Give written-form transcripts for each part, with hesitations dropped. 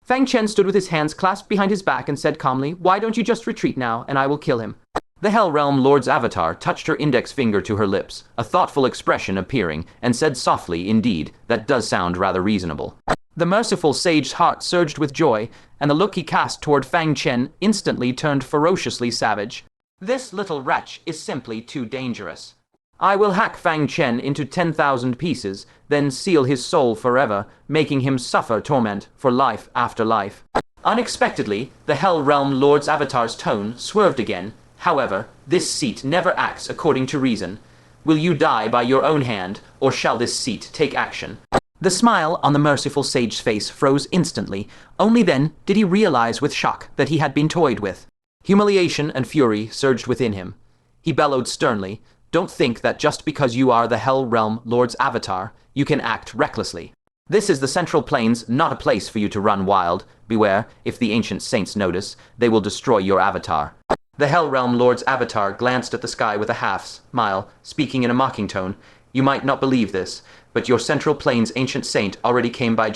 Fang Chen stood with his hands clasped behind his back and said calmly, "Why don't you just retreat now, and I will kill him?" The Hell Realm Lord's avatar touched her index finger to her lips, a thoughtful expression appearing, and said softly, "Indeed, that does sound rather reasonable." The merciful sage's heart surged with joy, and the look he cast toward Fang Chen instantly turned ferociously savage. "This little wretch is simply too dangerous. I will hack Fang Chen into 10,000 pieces, then seal his soul forever, making him suffer torment for life after life." Unexpectedly, the Hell Realm Lord's avatar's tone swerved again. "However, this seat never acts according to reason. Will you die by your own hand, or shall this seat take action?" The smile on the merciful sage's face froze instantly. Only then did he realize with shock that he had been toyed with. Humiliation and fury surged within him. He bellowed sternly, "Don't think that just because you are the Hell Realm Lord's avatar, you can act recklessly. This is the Central Plains, not a place for you to run wild. Beware, if the ancient saints notice, they will destroy your avatar." The Hell Realm Lord's avatar glanced at the sky with a half-smile, speaking in a mocking tone. "You might not believe this, but your Central Plains ancient saint already came by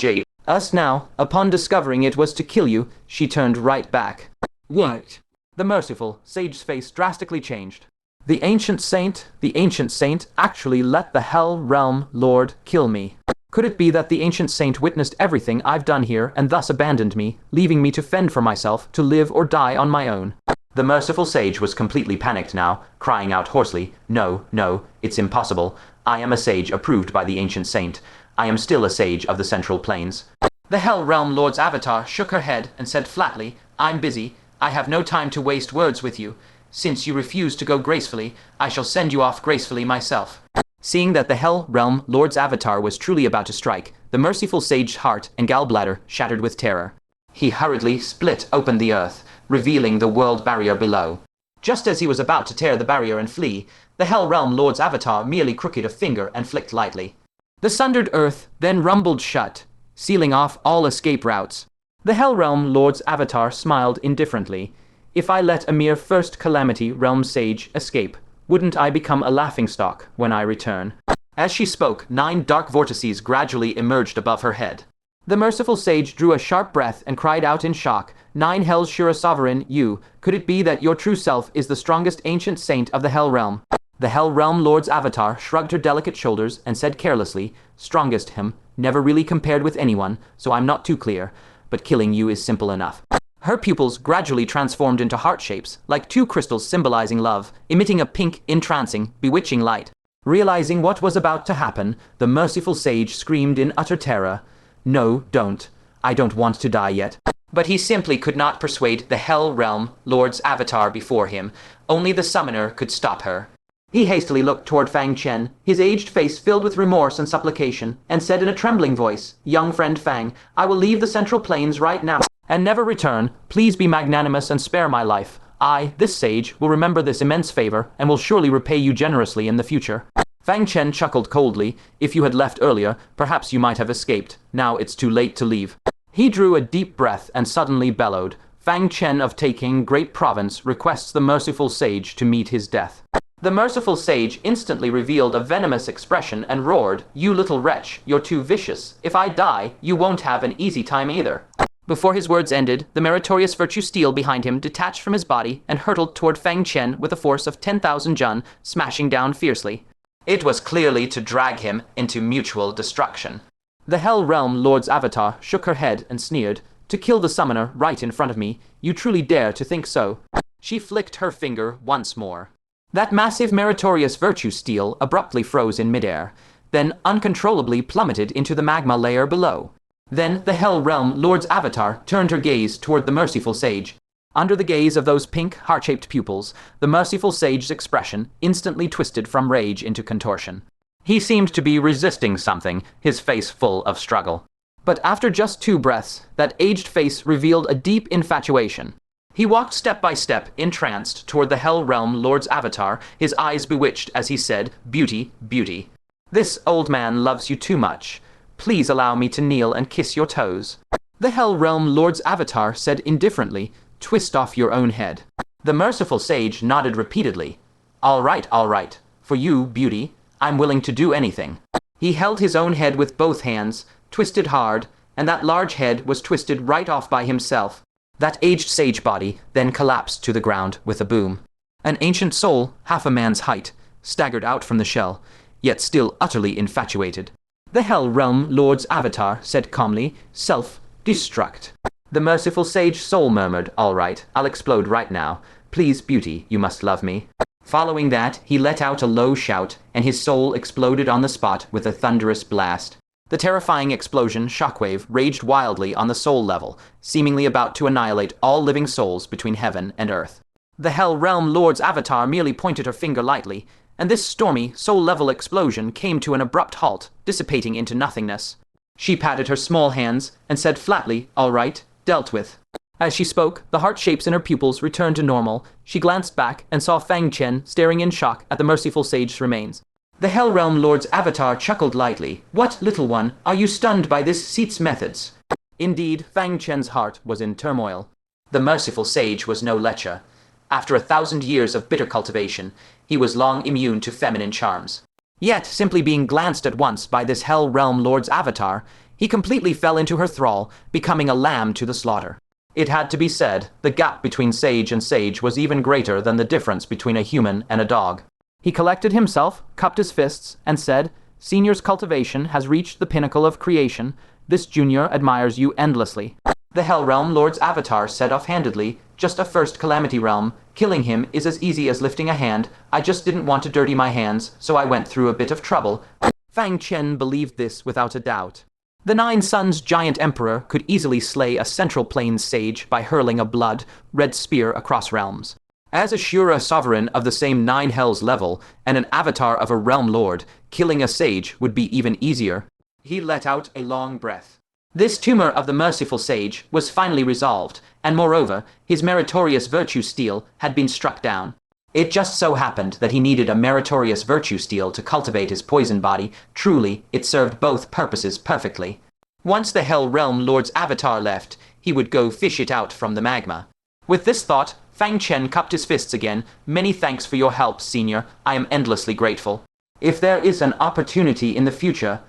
us now. Upon discovering it was to kill you, she turned right back." "What?" The merciful sage's face drastically changed. The ancient saint actually let the Hell Realm Lord kill me. Could it be that the ancient saint witnessed everything I've done here and thus abandoned me, leaving me to fend for myself, to live or die on my own? The merciful sage was completely panicked now, crying out hoarsely, "No, no, it's impossible. I am a sage approved by the ancient saint. I am still a sage of the Central Plains." The Hell Realm Lord's avatar shook her head and said flatly, "I'm busy. I have no time to waste words with you. Since you refuse to go gracefully, I shall send you off gracefully myself." Seeing that the Hell Realm Lord's avatar was truly about to strike, the merciful sage's heart and gallbladder shattered with terror. He hurriedly split open the earth, revealing the world barrier below. Just as he was about to tear the barrier and flee, the Hell Realm Lord's avatar merely crooked a finger and flicked lightly. The sundered earth then rumbled shut, sealing off all escape routes. The Hell Realm Lord's avatar smiled indifferently. "If I let a mere first calamity realm sage escape, wouldn't I become a laughingstock when I return?" As she spoke, 9 dark vortices gradually emerged above her head. The merciful sage drew a sharp breath and cried out in shock, "9 Hells Shura Sovereign, you, could it be that your true self is the strongest ancient saint of the Hell Realm?" The Hell Realm Lord's avatar shrugged her delicate shoulders and said carelessly, "Strongest him, never really compared with anyone, so I'm not too clear, but killing you is simple enough." Her pupils gradually transformed into heart shapes, like 2 crystals symbolizing love, emitting a pink, entrancing, bewitching light. Realizing what was about to happen, the merciful sage screamed in utter terror, "No, don't. I don't want to die yet." But he simply could not persuade the Hell Realm Lord's avatar before him. Only the summoner could stop her. He hastily looked toward Fang Chen, his aged face filled with remorse and supplication, and said in a trembling voice, "Young friend Fang, I will leave the Central Plains right now and never return. Please be magnanimous and spare my life. I, this sage, will remember this immense favor and will surely repay you generously in the future." Fang Chen chuckled coldly. "If you had left earlier, perhaps you might have escaped. Now it's too late to leave." He drew a deep breath and suddenly bellowed, "Fang Chen of Taking Great Province requests the merciful sage to meet his death." The merciful sage instantly revealed a venomous expression and roared, "You little wretch, you're too vicious. If I die, you won't have an easy time either." Before his words ended, the meritorious virtue stele behind him detached from his body and hurtled toward Fang Chen with a force of 10,000 jun, smashing down fiercely. It was clearly to drag him into mutual destruction. The Hell Realm Lord's avatar shook her head and sneered, "To kill the summoner right in front of me, you truly dare to think so?" She flicked her finger once more. That massive meritorious virtue stele abruptly froze in midair, then uncontrollably plummeted into the magma layer below. Then the Hell Realm Lord's avatar turned her gaze toward the merciful sage. Under the gaze of those pink, heart-shaped pupils, the merciful sage's expression instantly twisted from rage into contortion. He seemed to be resisting something, his face full of struggle. But after just 2 breaths, that aged face revealed a deep infatuation. He walked step by step, entranced, toward the Hell Realm Lord's avatar, his eyes bewitched as he said, "Beauty, beauty. This old man loves you too much. Please allow me to kneel and kiss your toes." The Hell Realm Lord's avatar said indifferently, "Twist off your own head." The merciful sage nodded repeatedly. All right. For you, beauty, I'm willing to do anything." He held his own head with both hands, twisted hard, and that large head was twisted right off by himself. That aged sage body then collapsed to the ground with a boom. An ancient soul, half a man's height, staggered out from the shell, yet still utterly infatuated. The Hell Realm Lord's avatar said calmly, "Self-destruct." The merciful sage soul murmured, "All right, I'll explode right now. Please, beauty, you must love me." Following that, he let out a low shout, and his soul exploded on the spot with a thunderous blast. The terrifying explosion, shockwave, raged wildly on the soul level, seemingly about to annihilate all living souls between heaven and earth. The Hell Realm Lord's avatar merely pointed her finger lightly, and this stormy, soul-level explosion came to an abrupt halt, dissipating into nothingness. She patted her small hands and said flatly, "All right, dealt with." As she spoke, the heart shapes in her pupils returned to normal. She glanced back and saw Fang Chen staring in shock at the merciful sage's remains. The Hell Realm Lord's avatar chuckled lightly. "What, little one, are you stunned by this seat's methods?" Indeed, Fang Chen's heart was in turmoil. The merciful sage was no lecher. After 1,000 years of bitter cultivation, he was long immune to feminine charms. Yet, simply being glanced at once by this Hell Realm Lord's avatar, he completely fell into her thrall, becoming a lamb to the slaughter. It had to be said, the gap between sage and sage was even greater than the difference between a human and a dog. He collected himself, cupped his fists, and said, "Senior's cultivation has reached the pinnacle of creation. This junior admires you endlessly." The Hell Realm Lord's avatar said offhandedly, "Just a first calamity realm. Killing him is as easy as lifting a hand. I just didn't want to dirty my hands, so I went through a bit of trouble." Fang Chen believed this without a doubt. The Nine Suns' giant emperor could easily slay a Central Plains sage by hurling a blood-red spear across realms. As Asura sovereign of the same Nine Hells level, and an avatar of a realm lord, killing a sage would be even easier. He let out a long breath. This tumor of the merciful sage was finally resolved, and moreover, his meritorious virtue stele had been struck down. It just so happened that he needed a meritorious virtue stele to cultivate his poison body. Truly, it served both purposes perfectly. Once the Hell Realm Lord's avatar left, he would go fish it out from the magma. With this thought, Fang Chen cupped his fists again. "Many thanks for your help, senior. I am endlessly grateful. If there is an opportunity in the future,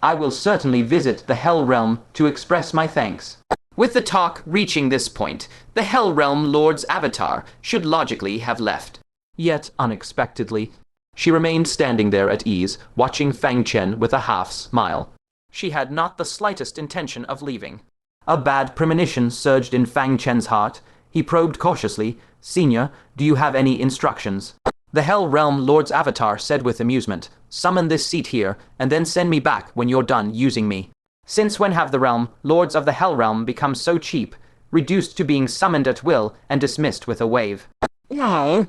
I will certainly visit the Hell Realm to express my thanks." With the talk reaching this point, the Hell Realm Lord's avatar should logically have left. Yet, unexpectedly, she remained standing there at ease, watching Fang Chen with a half-smile. She had not the slightest intention of leaving. A bad premonition surged in Fang Chen's heart. He probed cautiously, "Senior, do you have any instructions?" The Hell Realm Lord's avatar said with amusement, "Summon this seat here, and then send me back when you're done using me." Since when have the realm, lords of the Hell Realm, become so cheap, reduced to being summoned at will and dismissed with a wave? "No."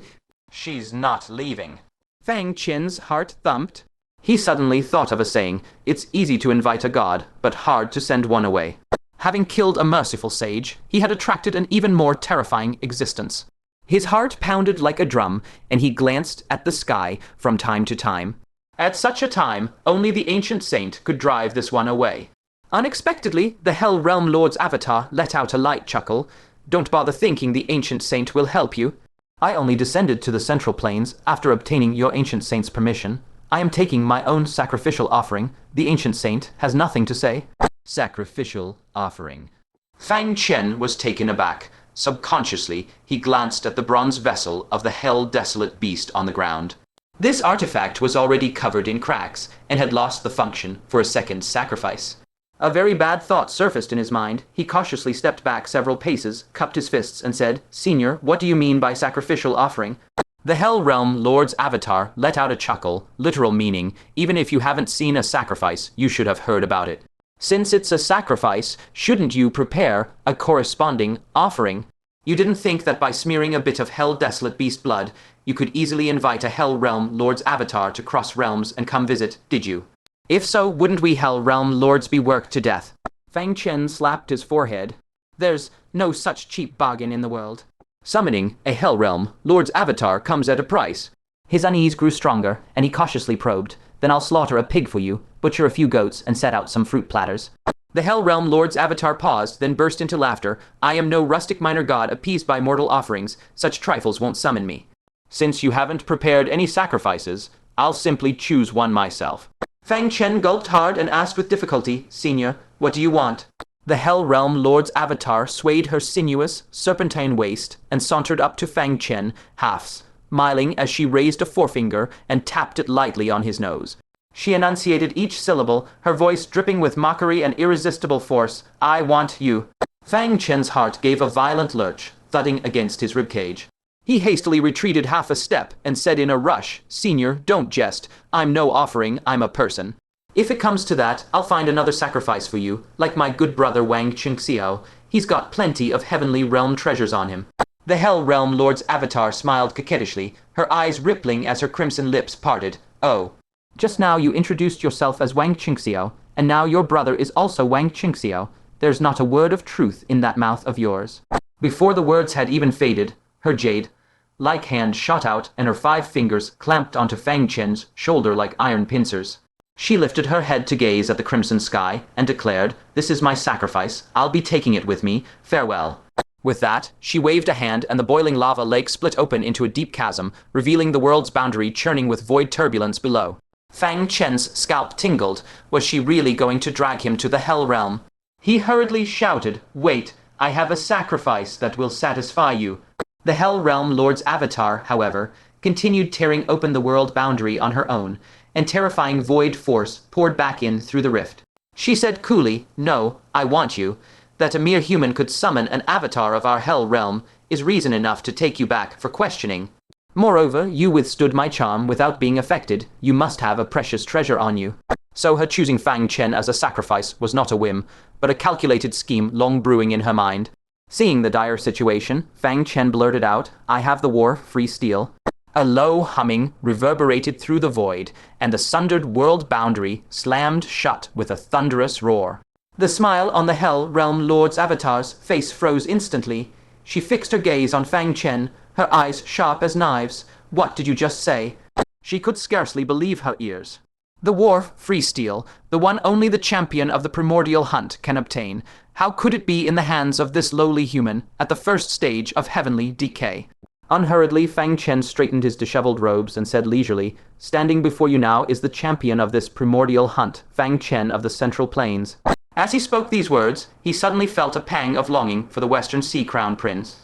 "She's not leaving." Fang Chen's heart thumped. He suddenly thought of a saying, "It's easy to invite a god, but hard to send one away." Having killed a merciful sage, he had attracted an even more terrifying existence. His heart pounded like a drum, and he glanced at the sky from time to time. At such a time, only the ancient saint could drive this one away. Unexpectedly, the Hell Realm Lord's avatar let out a light chuckle. "Don't bother thinking the ancient saint will help you. I only descended to the Central Plains after obtaining your ancient saint's permission. I am taking my own sacrificial offering. The ancient saint has nothing to say." Sacrificial offering. Fang Chen was taken aback. Subconsciously, he glanced at the bronze vessel of the hell-desolate beast on the ground. This artifact was already covered in cracks and had lost the function for a second sacrifice. A very bad thought surfaced in his mind. He cautiously stepped back several paces, cupped his fists, and said, "Senior, what do you mean by sacrificial offering?" The Hell Realm Lord's avatar let out a chuckle, literal meaning, "Even if you haven't seen a sacrifice, you should have heard about it. Since it's a sacrifice, shouldn't you prepare a corresponding offering? You didn't think that by smearing a bit of hell-desolate beast blood, you could easily invite a Hell Realm Lord's avatar to cross realms and come visit, did you? If so, wouldn't we Hell Realm Lords be worked to death?" Fang Chen slapped his forehead. "There's no such cheap bargain in the world. Summoning a Hell Realm Lord's avatar comes at a price." His unease grew stronger, and he cautiously probed, "Then I'll slaughter a pig for you, butcher a few goats, and set out some fruit platters." The Hell Realm Lord's avatar paused, then burst into laughter. "I am no rustic minor god appeased by mortal offerings. Such trifles won't summon me. Since you haven't prepared any sacrifices, I'll simply choose one myself." Fang Chen gulped hard and asked with difficulty, "Senior, what do you want?" The Hell Realm Lord's avatar swayed her sinuous, serpentine waist and sauntered up to Fang Chen, half smiling as she raised a forefinger and tapped it lightly on his nose. She enunciated each syllable, her voice dripping with mockery and irresistible force. "I want you." Fang Chen's heart gave a violent lurch, thudding against his ribcage. He hastily retreated half a step and said in a rush, "Senior, don't jest. I'm no offering, I'm a person. If it comes to that, I'll find another sacrifice for you, like my good brother Wang Qingxiao. He's got plenty of heavenly realm treasures on him." The Hell Realm Lord's avatar smiled coquettishly, her eyes rippling as her crimson lips parted. "Oh. Just now you introduced yourself as Wang Qingxiao, and now your brother is also Wang Qingxiao. There's not a word of truth in that mouth of yours." Before the words had even faded, her jade-like hand shot out and her 5 fingers clamped onto Fang Chen's shoulder like iron pincers. She lifted her head to gaze at the crimson sky and declared, "This is my sacrifice. I'll be taking it with me. Farewell." With that, she waved a hand and the boiling lava lake split open into a deep chasm, revealing the world's boundary churning with void turbulence below. Fang Chen's scalp tingled. Was she really going to drag him to the Hell Realm? He hurriedly shouted, "Wait, I have a sacrifice that will satisfy you." The Hell Realm Lord's avatar, however, continued tearing open the world boundary on her own, and terrifying void force poured back in through the rift. She said coolly, "No, I want you. That a mere human could summon an avatar of our Hell Realm is reason enough to take you back for questioning. Moreover, you withstood my charm without being affected. You must have a precious treasure on you." So her choosing Fang Chen as a sacrifice was not a whim, but a calculated scheme long brewing in her mind. Seeing the dire situation, Fang Chen blurted out, "I have the War-Free Stele." A low humming reverberated through the void, and the sundered world boundary slammed shut with a thunderous roar. The smile on the Hell Realm Lord's avatar's face froze instantly. She fixed her gaze on Fang Chen, her eyes sharp as knives. "What did you just say?" She could scarcely believe her ears. "The War-Free Stele, the one only the champion of the primordial hunt can obtain. How could it be in the hands of this lowly human, at the first stage of heavenly decay?" Unhurriedly, Fang Chen straightened his disheveled robes and said leisurely, "Standing before you now is the champion of this primordial hunt, Fang Chen of the Central Plains." As he spoke these words, he suddenly felt a pang of longing for the Western Sea Crown Prince.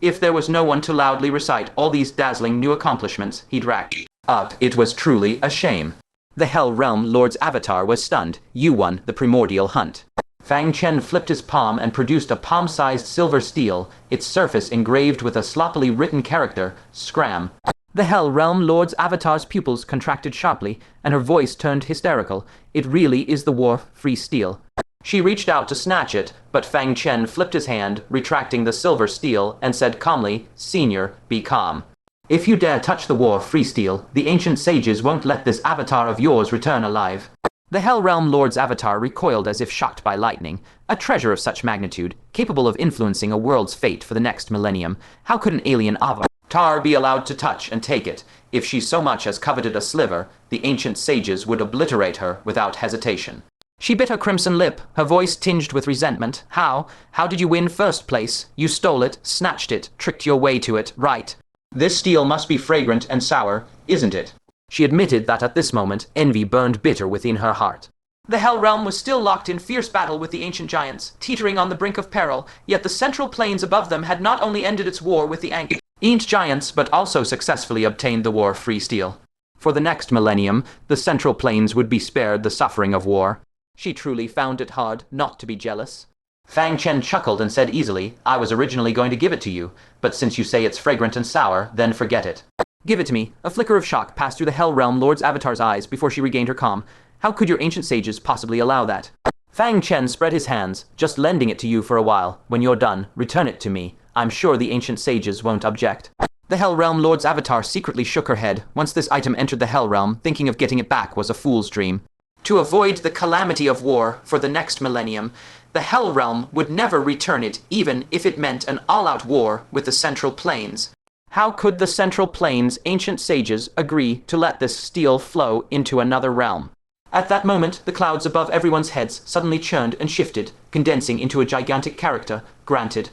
If there was no one to loudly recite all these dazzling new accomplishments he'd racked up, it was truly a shame. The Hell Realm Lord's avatar was stunned. "You won the primordial hunt." Fang Chen flipped his palm and produced a palm-sized silver stele, its surface engraved with a sloppily written character, "Scram." The Hell Realm Lord's avatar's pupils contracted sharply, and her voice turned hysterical. "It really is the War-Free Stele." She reached out to snatch it, but Fang Chen flipped his hand, retracting the silver stele, and said calmly, "Senior, be calm. If you dare touch the War-Free Stele, the ancient sages won't let this avatar of yours return alive." The Hell Realm Lord's avatar recoiled as if shocked by lightning. A treasure of such magnitude, capable of influencing a world's fate for the next millennium, how could an alien avatar be allowed to touch and take it? If she so much as coveted a sliver, the ancient sages would obliterate her without hesitation. She bit her crimson lip, her voice tinged with resentment. How did you win first place? You stole it, snatched it, tricked your way to it, right? This steel must be fragrant and sour, isn't it? She admitted that at this moment, envy burned bitter within her heart. The Hell Realm was still locked in fierce battle with the ancient giants, teetering on the brink of peril, yet the central plains above them had not only ended its war with the ancient giants, but also successfully obtained the War-Free Stele. For the next millennium, the central plains would be spared the suffering of war. She truly found it hard not to be jealous. Fang Chen chuckled and said easily, "I was originally going to give it to you, but since you say it's fragrant and sour, then forget it." "Give it to me." A flicker of shock passed through the Hell Realm Lord's avatar's eyes before she regained her calm. "How could your ancient sages possibly allow that?" Fang Chen spread his hands. "Just lending it to you for a while. When you're done, return it to me. I'm sure the ancient sages won't object." The Hell Realm Lord's avatar secretly shook her head. Once this item entered the Hell Realm, thinking of getting it back was a fool's dream. To avoid the calamity of war for the next millennium, the Hell Realm would never return it, even if it meant an all-out war with the Central Plains. How could the Central Plains' ancient sages agree to let this steel flow into another realm? At that moment, the clouds above everyone's heads suddenly churned and shifted, condensing into a gigantic character, granted.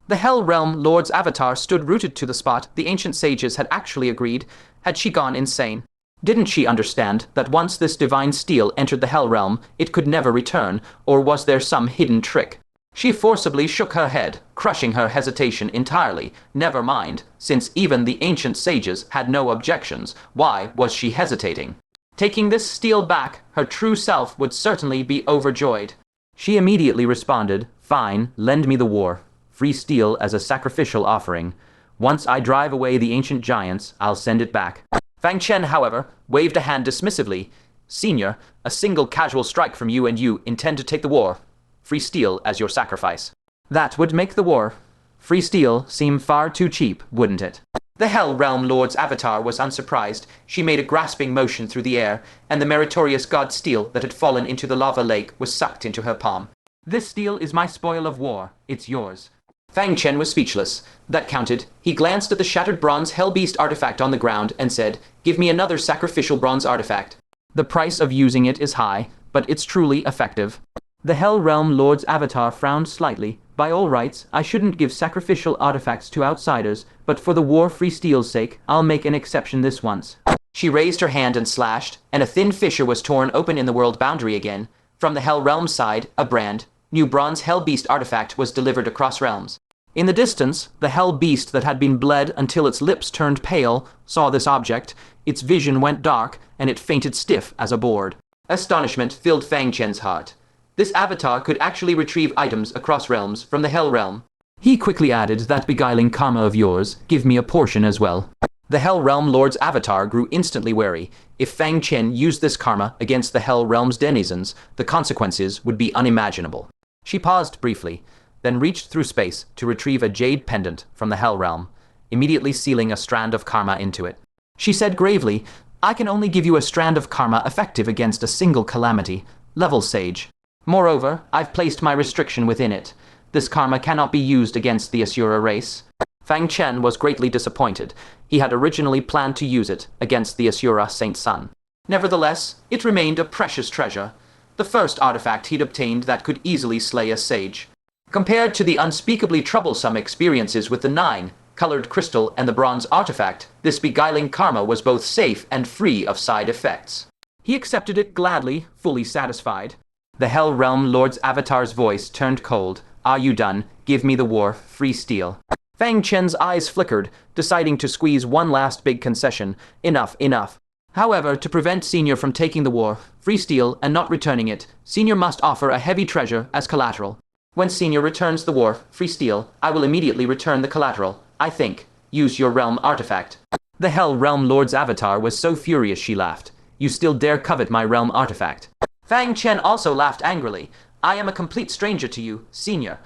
The Hell Realm Lord's avatar stood rooted to the spot the ancient sages had actually agreed. Had she gone insane? Didn't she understand that once this divine steel entered the Hell Realm, it could never return, or was there some hidden trick? She forcibly shook her head, crushing her hesitation entirely. Never mind, since even the ancient sages had no objections, why was she hesitating? Taking this stele back, her true self would certainly be overjoyed. She immediately responded, "Fine, lend me the War-Free Stele as a sacrificial offering. Once I drive away the ancient giants, I'll send it back." Fang Chen, however, waved a hand dismissively. "Senior, a single casual strike from you and you intend to take the War-Free Stele as your sacrifice. That would make the War-Free Stele seem far too cheap, wouldn't it?" The Hell Realm Lord's avatar was unsurprised. She made a grasping motion through the air, and the meritorious god stele that had fallen into the lava lake was sucked into her palm. "This stele is my spoil of war. It's yours." Fang Chen was speechless. That counted. He glanced at the shattered bronze Hell Beast artifact on the ground and said, "Give me another sacrificial bronze artifact. The price of using it is high, but it's truly effective." The Hell Realm Lord's avatar frowned slightly. "By all rights, I shouldn't give sacrificial artifacts to outsiders, but for the War-Free Stele's sake, I'll make an exception this once." She raised her hand and slashed, and a thin fissure was torn open in the world boundary again. From the Hell Realm side, a brand new bronze Hell Beast artifact was delivered across realms. In the distance, the Hell Beast that had been bled until its lips turned pale saw this object. Its vision went dark, and it fainted stiff as a board. Astonishment filled Fang Chen's heart. This avatar could actually retrieve items across realms from the Hell Realm. He quickly added, "That beguiling karma of yours, give me a portion as well." The Hell Realm Lord's avatar grew instantly wary. If Fang Chen used this karma against the Hell Realm's denizens, the consequences would be unimaginable. She paused briefly, then reached through space to retrieve a jade pendant from the Hell Realm, immediately sealing a strand of karma into it. She said gravely, "I can only give you a strand of karma effective against a single calamity, level sage. Moreover, I've placed my restriction within it. This karma cannot be used against the Asura race." Fang Chen was greatly disappointed. He had originally planned to use it against the Asura Saint son. Nevertheless, it remained a precious treasure, the first artifact he'd obtained that could easily slay a sage. Compared to the unspeakably troublesome experiences with the 9-colored crystal and the bronze artifact, this beguiling karma was both safe and free of side effects. He accepted it gladly, fully satisfied. The Hell Realm Lord's avatar's voice turned cold. "Are you done? Give me the War-Free Stele." Fang Chen's eyes flickered, deciding to squeeze one last big concession. Enough, enough. However, to prevent Senior from taking the War-Free Stele and not returning it, Senior must offer a heavy treasure as collateral. When Senior returns the War-Free Stele, I will immediately return the collateral. I think. Use your realm artifact. The Hell Realm Lord's avatar was so furious she laughed. "You still dare covet my realm artifact?" Fang Chen also laughed angrily. "I am a complete stranger to you, Senior.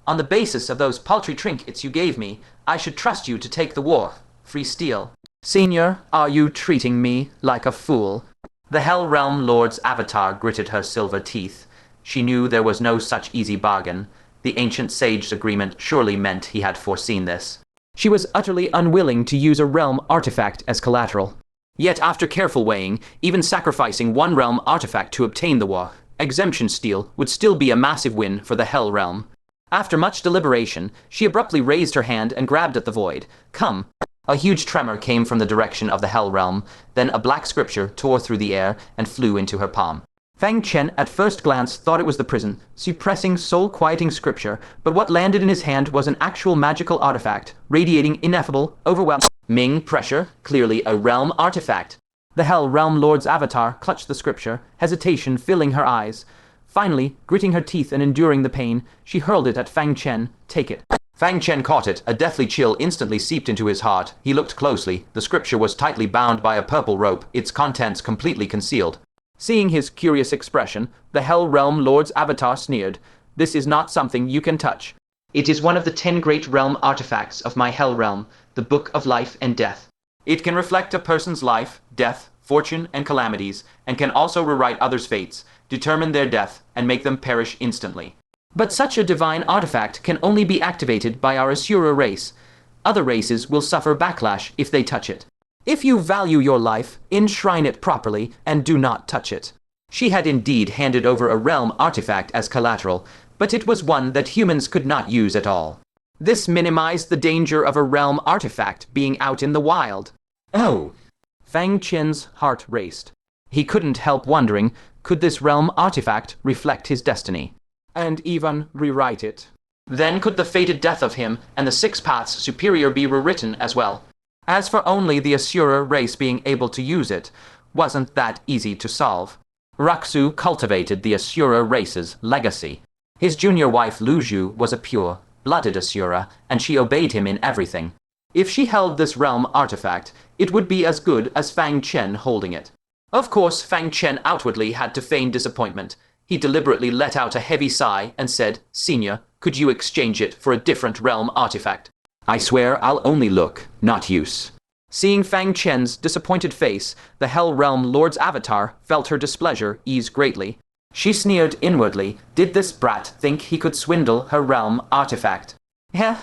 On the basis of those paltry trinkets you gave me, I should trust you to take the War-Free Stele." "Senior, are you treating me like a fool?" The Hell Realm Lord's avatar gritted her silver teeth. She knew there was no such easy bargain. The ancient sage's agreement surely meant he had foreseen this. She was utterly unwilling to use a realm artifact as collateral. Yet after careful weighing, even sacrificing one realm artifact to obtain the War-Exemption Stele would still be a massive win for the Hell Realm. After much deliberation, she abruptly raised her hand and grabbed at the void. "Come." A huge tremor came from the direction of the Hell Realm, then a black scripture tore through the air and flew into her palm. Fang Chen at first glance thought it was the prison, suppressing soul-quieting scripture, but what landed in his hand was an actual magical artifact, radiating ineffable, overwhelming pressure, clearly a realm artifact. The Hell Realm Lord's avatar clutched the scripture, hesitation filling her eyes. Finally, gritting her teeth and enduring the pain, she hurled it at Fang Chen. "Take it." Fang Chen caught it. A deathly chill instantly seeped into his heart. He looked closely. The scripture was tightly bound by a purple rope, its contents completely concealed. Seeing his curious expression, the Hell Realm Lord's avatar sneered. "This is not something you can touch. It is one of the 10 great realm artifacts of my Hell Realm, the Book of Life and Death. It can reflect a person's life, death, fortune, and calamities, and can also rewrite others' fates, determine their death, and make them perish instantly. But such a divine artifact can only be activated by our Asura race. Other races will suffer backlash if they touch it. If you value your life, enshrine it properly, and do not touch it." She had indeed handed over a realm artifact as collateral, but it was one that humans could not use at all. This minimized the danger of a realm artifact being out in the wild. Oh! Fang Chen's heart raced. He couldn't help wondering, could this realm artifact reflect his destiny? and even rewrite it. Then could the fated death of him and the Six Paths Superior be rewritten as well. As for only the Asura race being able to use it, wasn't that easy to solve. Raksu cultivated the Asura race's legacy. His junior wife Luju was a pure-blooded Asura, and she obeyed him in everything. If she held this realm artifact, it would be as good as Fang Chen holding it. Of course, Fang Chen outwardly had to feign disappointment. He deliberately let out a heavy sigh and said, "Senior, could you exchange it for a different realm artifact?" "I swear I'll only look, not use." Seeing Fang Chen's disappointed face, the Hell Realm Lord's avatar felt her displeasure ease greatly. She sneered inwardly. Did this brat think he could swindle her realm artifact?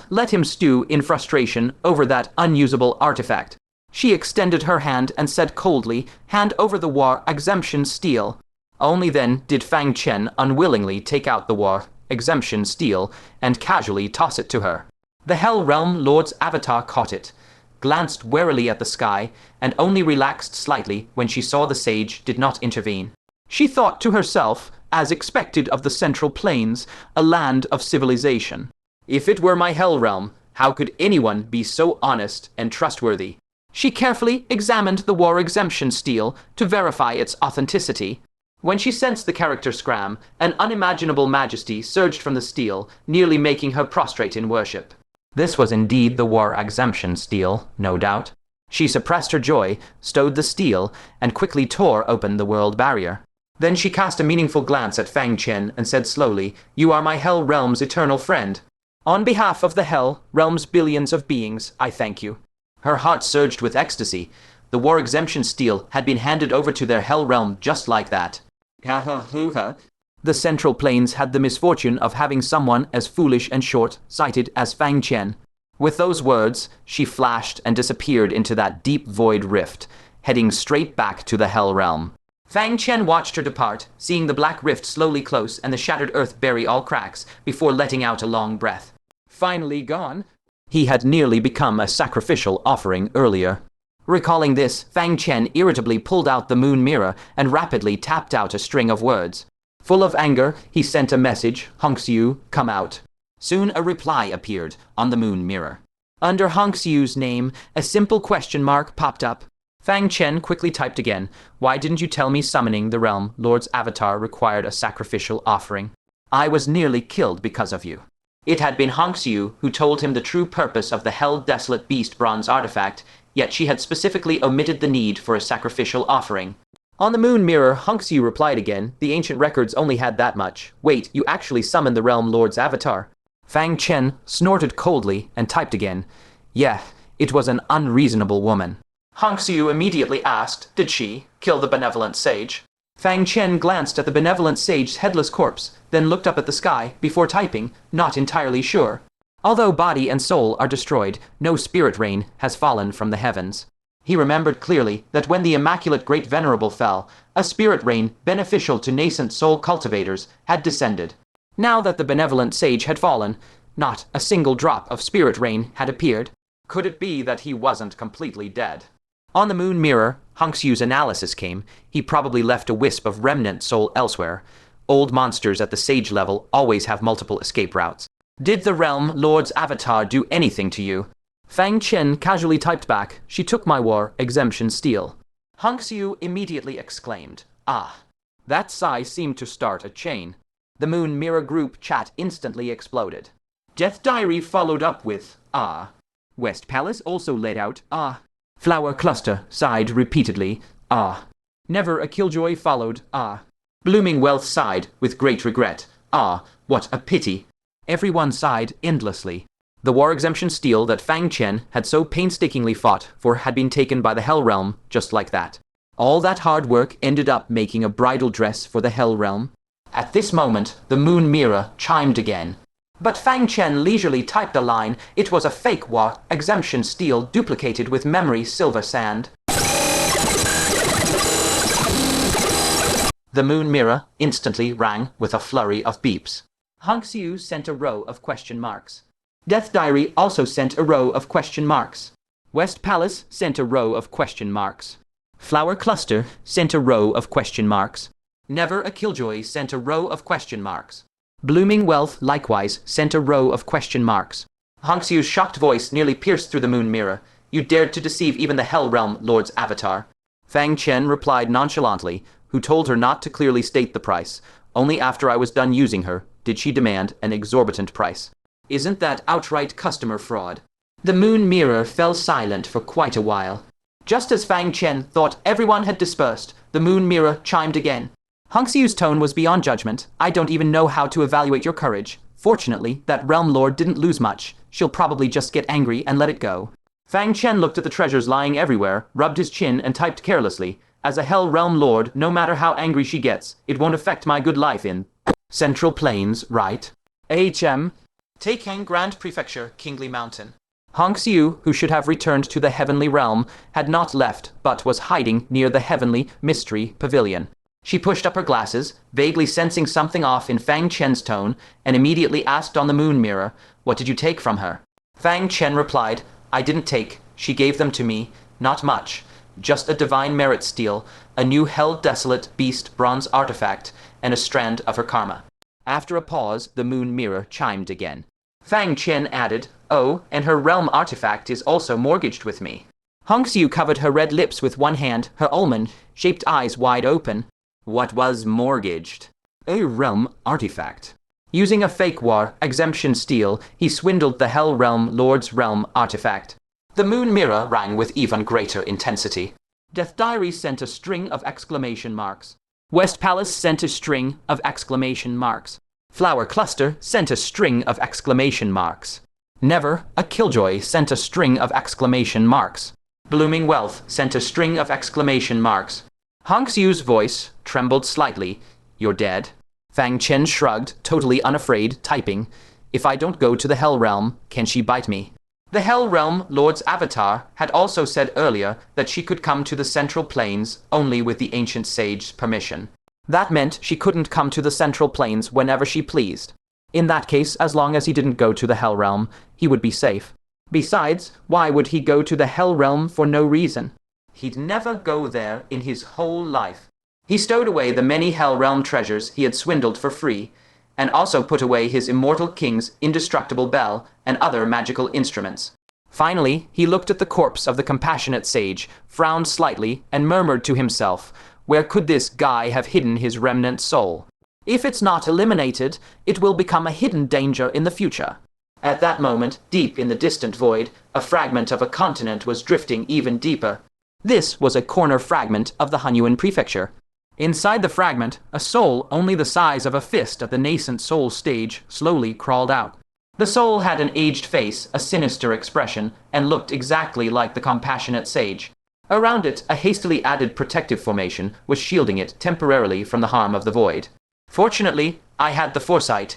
Let him stew in frustration over that unusable artifact. She extended her hand and said coldly, "Hand over the War Exemption Stele." Only then did Fang Chen unwillingly take out the War Exemption Stele and casually toss it to her. The Hell Realm Lord's avatar caught it, glanced warily at the sky, and only relaxed slightly when she saw the sage did not intervene. She thought to herself, as expected of the Central Plains, a land of civilization. If it were my Hell Realm, how could anyone be so honest and trustworthy? She carefully examined the War Exemption Stele to verify its authenticity. When she sensed the character scram, an unimaginable majesty surged from the stele, nearly making her prostrate in worship. This was indeed the War Exemption Stele, no doubt. She suppressed her joy, stowed the stele, and quickly tore open the world barrier. Then she cast a meaningful glance at Fang Chen and said slowly, "You are my Hell Realm's eternal friend. On behalf of the Hell Realm's billions of beings, I thank you." Her heart surged with ecstasy. The War Exemption Stele had been handed over to their Hell Realm just like that. The Central Plains had the misfortune of having someone as foolish and short-sighted as Fang Chen. With those words, she flashed and disappeared into that deep void rift, heading straight back to the Hell Realm. Fang Chen watched her depart, seeing the black rift slowly close and the shattered earth bury all cracks, before letting out a long breath. Finally gone. He had nearly become a sacrificial offering earlier. Recalling this, Fang Chen irritably pulled out the moon mirror and rapidly tapped out a string of words. Full of anger, he sent a message, "Hongxiu, come out." Soon a reply appeared on the moon mirror. Under Hongxiu's name, a simple question mark popped up. Fang Chen quickly typed again, "Why didn't you tell me summoning the Realm Lord's avatar required a sacrificial offering? I was nearly killed because of you." It had been Hongxiu who told him the true purpose of the Hell Desolate Beast bronze artifact, yet she had specifically omitted the need for a sacrificial offering. On the moon mirror, Hongxiu replied again, "The ancient records only had that much. Wait, you actually summoned the Realm Lord's avatar?" Fang Chen snorted coldly and typed again, "Yeah, it was an unreasonable woman." Hongxiu immediately asked, "Did she kill the benevolent sage?" Fang Chen glanced at the benevolent sage's headless corpse, then looked up at the sky before typing, not entirely sure. Although body and soul are destroyed, no spirit rain has fallen from the heavens. He remembered clearly that when the Immaculate Great Venerable fell, a spirit rain beneficial to nascent soul cultivators had descended. Now that the benevolent sage had fallen, not a single drop of spirit rain had appeared. Could it be that he wasn't completely dead? On the moon mirror, Hongxiu's analysis came. He probably left a wisp of remnant soul elsewhere. Old monsters at the sage level always have multiple escape routes. "Did the Realm Lord's avatar do anything to you?" Fang Chen casually typed back, "She took my War Exemption Stele." Hongxiu immediately exclaimed, "Ah." That sigh seemed to start a chain. The moon mirror group chat instantly exploded. Death Diary followed up with, "Ah." West Palace also let out, "Ah." Flower Cluster sighed repeatedly, "Ah." Never a Killjoy followed, "Ah." Blooming Wealth sighed with great regret, "Ah, what a pity." Everyone sighed endlessly. The War Exemption Stele that Fang Chen had so painstakingly fought for had been taken by the Hell Realm just like that. All that hard work ended up making a bridal dress for the Hell Realm. At this moment, the moon mirror chimed again. But Fang Chen leisurely typed a line. It was a fake War Exemption Stele duplicated with memory silver sand. The moon mirror instantly rang with a flurry of beeps. Hongxiu sent a row of question marks. Death Diary also sent a row of question marks. West Palace sent a row of question marks. Flower Cluster sent a row of question marks. Never a Killjoy sent a row of question marks. Blooming wealth likewise sent a row of question marks. Hong Xiu's shocked voice nearly pierced through the moon mirror. You dared to deceive even the Hell Realm Lord's avatar. Fang Chen replied nonchalantly, who told her not to clearly state the price. Only after I was done using her did she demand an exorbitant price. Isn't that outright customer fraud? The moon mirror fell silent for quite a while. Just as Fang Chen thought everyone had dispersed, the moon mirror chimed again. Hong Xiu's tone was beyond judgment. I don't even know how to evaluate your courage. Fortunately, that realm lord didn't lose much. She'll probably just get angry and let it go. Fang Chen looked at the treasures lying everywhere, rubbed his chin, and typed carelessly. As a Hell Realm Lord, no matter how angry she gets, it won't affect my good life in Central Plains, right? HM. Taikang Grand Prefecture, Kingly Mountain. Hong Xiu, who should have returned to the Heavenly Realm, had not left, but was hiding near the Heavenly Mystery Pavilion. She pushed up her glasses, vaguely sensing something off in Fang Chen's tone, and immediately asked on the moon mirror, "What did you take from her?" Fang Chen replied, "I didn't take. She gave them to me. Not much. Just a divine merit stele, a new Hell Desolate Beast bronze artifact, and a strand of her karma." After a pause, the moon mirror chimed again. Fang Chen added, "Oh, and her realm artifact is also mortgaged with me." Hong Xiu covered her red lips with one hand, her almond-shaped eyes wide open. What was mortgaged? A realm artifact. Using a fake war exemption stele, he swindled the Hell Realm Lord's realm artifact. The moon mirror rang with even greater intensity. Death Diary sent a string of exclamation marks. West Palace sent a string of exclamation marks. Flower Cluster sent a string of exclamation marks. Never, a Killjoy sent a string of exclamation marks. Blooming Wealth sent a string of exclamation marks. Hong Xiu's voice trembled slightly. You're dead? Fang Chen shrugged, totally unafraid, typing, "If I don't go to the Hell Realm, can she bite me?" The Hell Realm Lord's avatar had also said earlier that she could come to the Central Plains only with the ancient sage's permission. That meant she couldn't come to the Central Plains whenever she pleased. In that case, as long as he didn't go to the Hell Realm, he would be safe. Besides, why would he go to the Hell Realm for no reason? He'd never go there in his whole life. He stowed away the many Hell Realm treasures he had swindled for free, and also put away his immortal king's indestructible bell and other magical instruments. Finally, he looked at the corpse of the compassionate sage, frowned slightly, and murmured to himself, "Where could this guy have hidden his remnant soul? If it's not eliminated, it will become a hidden danger in the future." At that moment, deep in the distant void, a fragment of a continent was drifting even deeper. This was a corner fragment of the Hunyuan Prefecture. Inside the fragment, a soul only the size of a fist at the nascent soul stage slowly crawled out. The soul had an aged face, a sinister expression, and looked exactly like the compassionate sage. Around it, a hastily added protective formation was shielding it temporarily from the harm of the void. Fortunately, I had the foresight.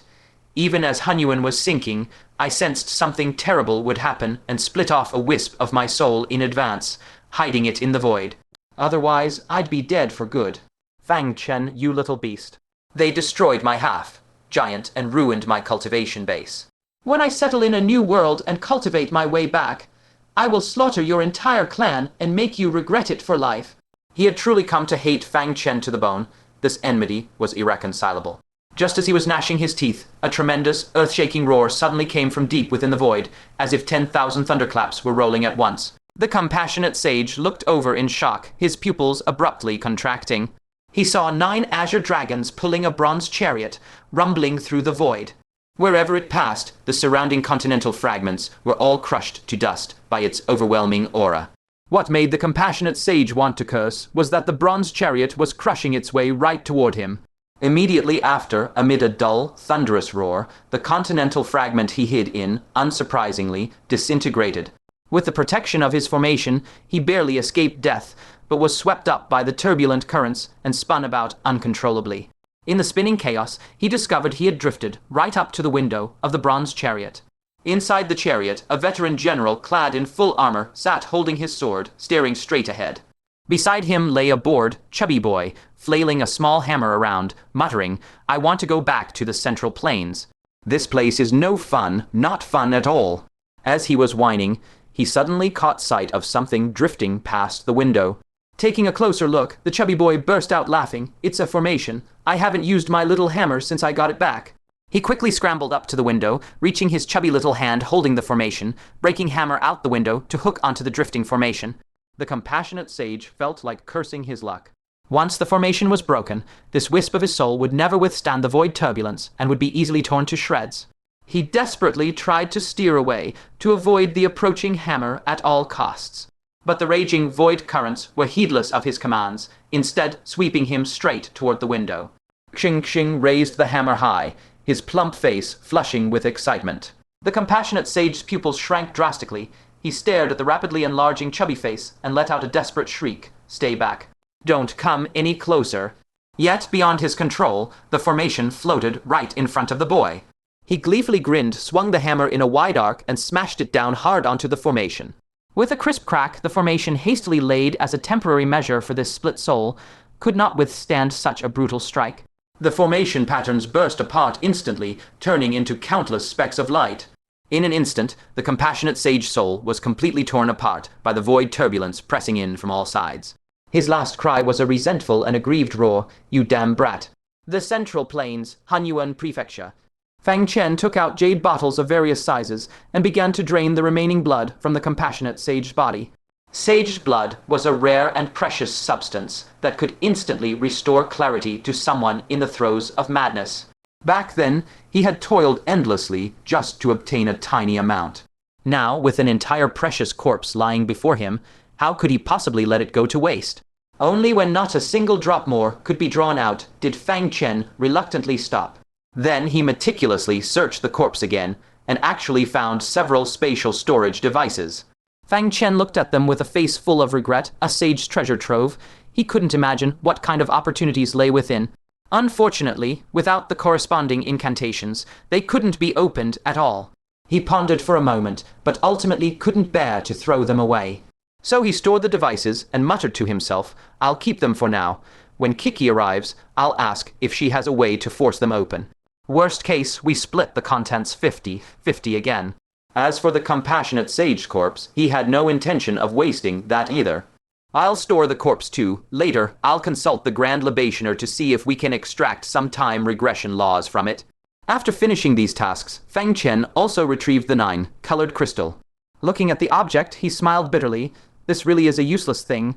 Even as Hunyuan was sinking, I sensed something terrible would happen and split off a wisp of my soul in advance, hiding it in the void. Otherwise, I'd be dead for good. Fang Chen, you little beast. They destroyed my half-giant and ruined my cultivation base. When I settle in a new world and cultivate my way back, I will slaughter your entire clan and make you regret it for life. He had truly come to hate Fang Chen to the bone. This enmity was irreconcilable. Just as he was gnashing his teeth, a tremendous, earth-shaking roar suddenly came from deep within the void, as if 10,000 thunderclaps were rolling at once. The compassionate sage looked over in shock, his pupils abruptly contracting. He saw 9 azure dragons pulling a bronze chariot, rumbling through the void. Wherever it passed, the surrounding continental fragments were all crushed to dust by its overwhelming aura. What made the compassionate sage want to curse was that the bronze chariot was crushing its way right toward him. Immediately after, amid a dull, thunderous roar, the continental fragment he hid in, unsurprisingly, disintegrated. With the protection of his formation, he barely escaped death, but was swept up by the turbulent currents and spun about uncontrollably. In the spinning chaos, he discovered he had drifted right up to the window of the bronze chariot. Inside the chariot, a veteran general clad in full armor sat holding his sword, staring straight ahead. Beside him lay a bored, chubby boy, flailing a small hammer around, muttering, "I want to go back to the Central Plains. This place is no fun, not fun at all." As he was whining, he suddenly caught sight of something drifting past the window. Taking a closer look, the chubby boy burst out laughing. "It's a formation. I haven't used my little hammer since I got it back." He quickly scrambled up to the window, reaching his chubby little hand holding the formation, breaking hammer out the window to hook onto the drifting formation. The compassionate sage felt like cursing his luck. Once the formation was broken, this wisp of his soul would never withstand the void turbulence and would be easily torn to shreds. He desperately tried to steer away, to avoid the approaching hammer at all costs. But the raging void currents were heedless of his commands, instead sweeping him straight toward the window. Xing raised the hammer high, his plump face flushing with excitement. The compassionate sage's pupils shrank drastically. He stared at the rapidly enlarging chubby face and let out a desperate shriek. "Stay back. Don't come any closer." Yet, beyond his control, the formation floated right in front of the boy. He gleefully grinned, swung the hammer in a wide arc, and smashed it down hard onto the formation. With a crisp crack, the formation hastily laid as a temporary measure for this split soul could not withstand such a brutal strike. The formation patterns burst apart instantly, turning into countless specks of light. In an instant, the compassionate sage soul was completely torn apart by the void turbulence pressing in from all sides. His last cry was a resentful and aggrieved roar, "You damn brat." The Central Plains, Hanyuan Prefecture. Fang Chen took out jade bottles of various sizes and began to drain the remaining blood from the compassionate sage's body. Sage's blood was a rare and precious substance that could instantly restore clarity to someone in the throes of madness. Back then, he had toiled endlessly just to obtain a tiny amount. Now, with an entire precious corpse lying before him, how could he possibly let it go to waste? Only when not a single drop more could be drawn out did Fang Chen reluctantly stop. Then he meticulously searched the corpse again and actually found several spatial storage devices. Fang Chen looked at them with a face full of regret, a sage's treasure trove. He couldn't imagine what kind of opportunities lay within. Unfortunately, without the corresponding incantations, they couldn't be opened at all. He pondered for a moment, but ultimately couldn't bear to throw them away. So he stored the devices and muttered to himself, "I'll keep them for now. When Kiki arrives, I'll ask if she has a way to force them open. Worst case, we split the contents 50-50 again." As for the compassionate sage corpse, he had no intention of wasting that either. "I'll store the corpse too. Later, I'll consult the Grand Libationer to see if we can extract some time regression laws from it." After finishing these tasks, Fang Chen also retrieved the 9-colored crystal. Looking at the object, he smiled bitterly. This really is a useless thing.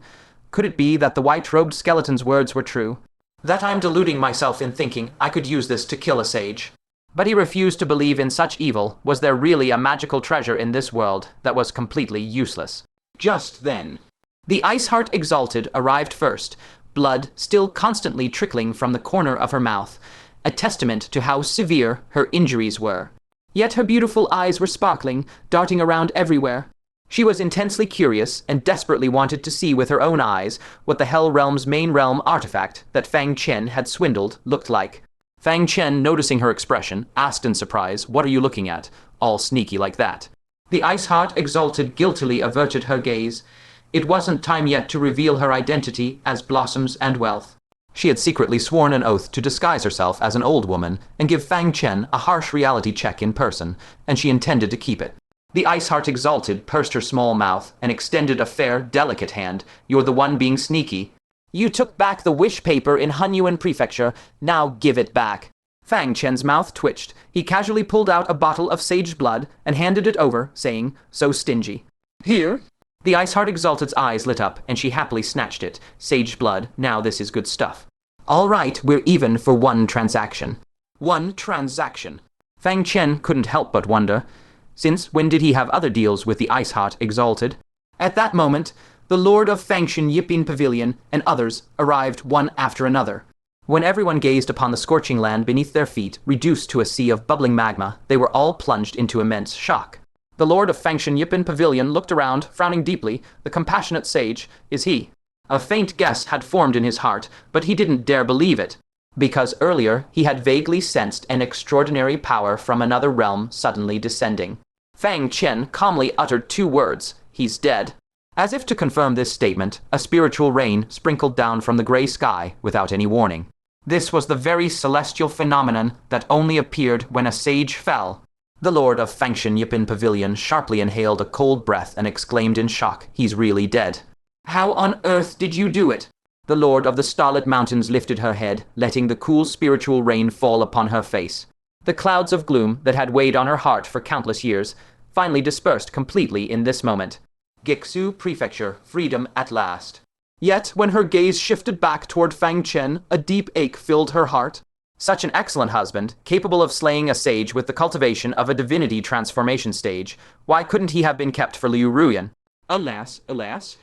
Could it be that the white-robed skeleton's words were true? That I'm deluding myself in thinking I could use this to kill a sage? But he refused to believe in such evil. Was there really a magical treasure in this world that was completely useless? Just then, the Ice Heart Exalted arrived first, blood still constantly trickling from the corner of her mouth, a testament to how severe her injuries were. Yet her beautiful eyes were sparkling, darting around everywhere. She was intensely curious and desperately wanted to see with her own eyes what the Hell Realm's main realm artifact that Fang Chen had swindled looked like. Fang Chen, noticing her expression, asked in surprise, "What are you looking at? All sneaky like that." The Ice Heart Exalted guiltily averted her gaze. It wasn't time yet to reveal her identity as Blossoms and Wealth. She had secretly sworn an oath to disguise herself as an old woman and give Fang Chen a harsh reality check in person, and she intended to keep it. The Ice Heart Exalted pursed her small mouth and extended a fair, delicate hand. "You're the one being sneaky. You took back the wish paper in Hanyuan Prefecture. Now give it back." Fang Chen's mouth twitched. He casually pulled out a bottle of sage blood and handed it over, saying, "So stingy." "Here." The Ice Heart Exalted's eyes lit up, and she happily snatched it. "Sage blood, now this is good stuff." "All right, we're even for one transaction." One transaction? Fang Chen couldn't help but wonder. Since when did he have other deals with the Ice Heart Exalted? At that moment, the Lord of Fangshan Yipin Pavilion and others arrived one after another. When everyone gazed upon the scorching land beneath their feet, reduced to a sea of bubbling magma, they were all plunged into immense shock. The Lord of Fangshan Yipin Pavilion looked around, frowning deeply. The compassionate sage, is he? A faint guess had formed in his heart, but he didn't dare believe it, because earlier he had vaguely sensed an extraordinary power from another realm suddenly descending. Fang Chen calmly uttered 2 words, "He's dead." As if to confirm this statement, a spiritual rain sprinkled down from the gray sky without any warning. This was the very celestial phenomenon that only appeared when a sage fell. The Lord of Fangshan Yipin Pavilion sharply inhaled a cold breath and exclaimed in shock, "He's really dead." "How on earth did you do it?" The Lord of the Starlit Mountains lifted her head, letting the cool spiritual rain fall upon her face. The clouds of gloom that had weighed on her heart for countless years finally dispersed completely in this moment. Gixu Prefecture, freedom at last. Yet, when her gaze shifted back toward Fang Chen, a deep ache filled her heart. Such an excellent husband, capable of slaying a sage with the cultivation of a divinity transformation stage, why couldn't he have been kept for Liu Ruyan? Alas, alas.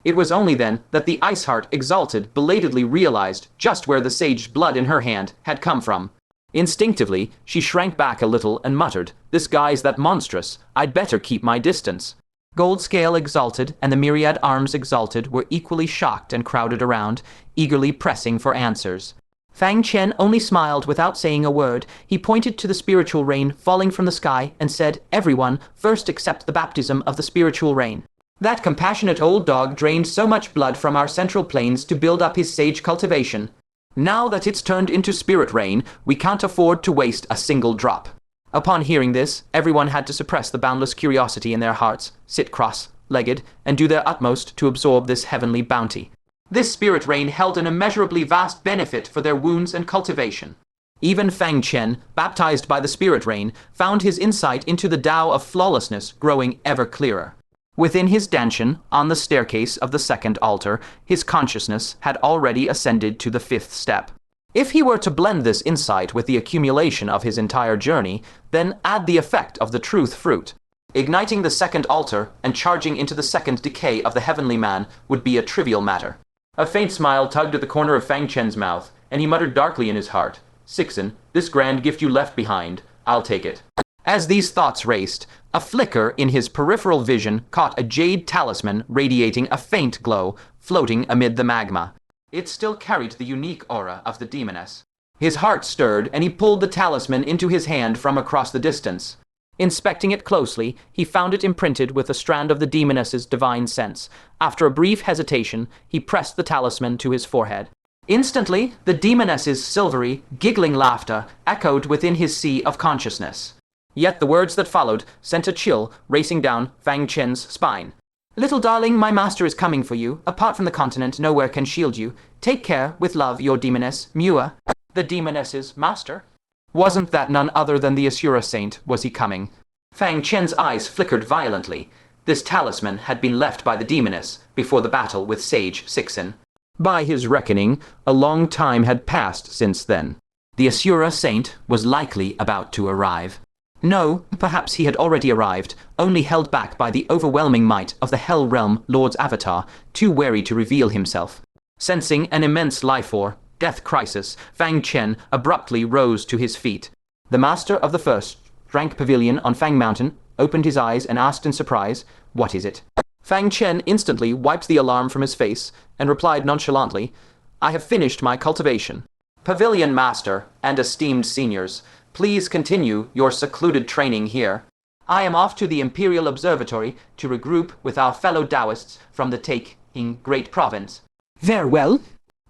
It was only then that the ice heart, exalted, belatedly realized just where the sage blood in her hand had come from. Instinctively, she shrank back a little and muttered, "This guy's that monstrous, I'd better keep my distance." Gold Scale exalted and the myriad arms exalted were equally shocked and crowded around, eagerly pressing for answers. Fang Chen only smiled without saying a word. He pointed to the spiritual rain falling from the sky and said, "Everyone, first accept the baptism of the spiritual rain." That compassionate old dog drained so much blood from our central plains to build up his sage cultivation. Now that it's turned into spirit rain, we can't afford to waste a single drop. Upon hearing this, everyone had to suppress the boundless curiosity in their hearts, sit cross-legged, and do their utmost to absorb this heavenly bounty. This spirit rain held an immeasurably vast benefit for their wounds and cultivation. Even Fang Chen, baptized by the spirit rain, found his insight into the Tao of flawlessness growing ever clearer. Within his dantian, on the staircase of the second altar, his consciousness had already ascended to the fifth step. If he were to blend this insight with the accumulation of his entire journey, then add the effect of the truth fruit. Igniting the second altar and charging into the second decay of the heavenly man would be a trivial matter. A faint smile tugged at the corner of Fang Chen's mouth, and he muttered darkly in his heart, "Sixen, this grand gift you left behind, I'll take it." As these thoughts raced, a flicker in his peripheral vision caught a jade talisman radiating a faint glow, floating amid the magma. It still carried the unique aura of the demoness. His heart stirred, and he pulled the talisman into his hand from across the distance. Inspecting it closely, he found it imprinted with a strand of the demoness's divine sense. After a brief hesitation, he pressed the talisman to his forehead. Instantly, the demoness's silvery, giggling laughter echoed within his sea of consciousness. Yet the words that followed sent a chill racing down Fang Chen's spine. "Little darling, my master is coming for you. Apart from the continent, nowhere can shield you. Take care, with love, your demoness, Mua." The demoness's master? Wasn't that none other than the Asura Saint, was he coming? Fang Chen's eyes flickered violently. This talisman had been left by the demoness before the battle with Sage Sixen. By his reckoning, a long time had passed since then. The Asura Saint was likely about to arrive. No, perhaps he had already arrived, only held back by the overwhelming might of the Hell Realm Lord's avatar, too wary to reveal himself. Sensing an immense life-force, death crisis, Fang Chen abruptly rose to his feet. The master of the first rank pavilion on Fang Mountain opened his eyes and asked in surprise, "What is it?" Fang Chen instantly wiped the alarm from his face and replied nonchalantly, "I have finished my cultivation. Pavilion master and esteemed seniors, please continue your secluded training here. I am off to the Imperial Observatory to regroup with our fellow Taoists from the Taking Great Province." "Very well."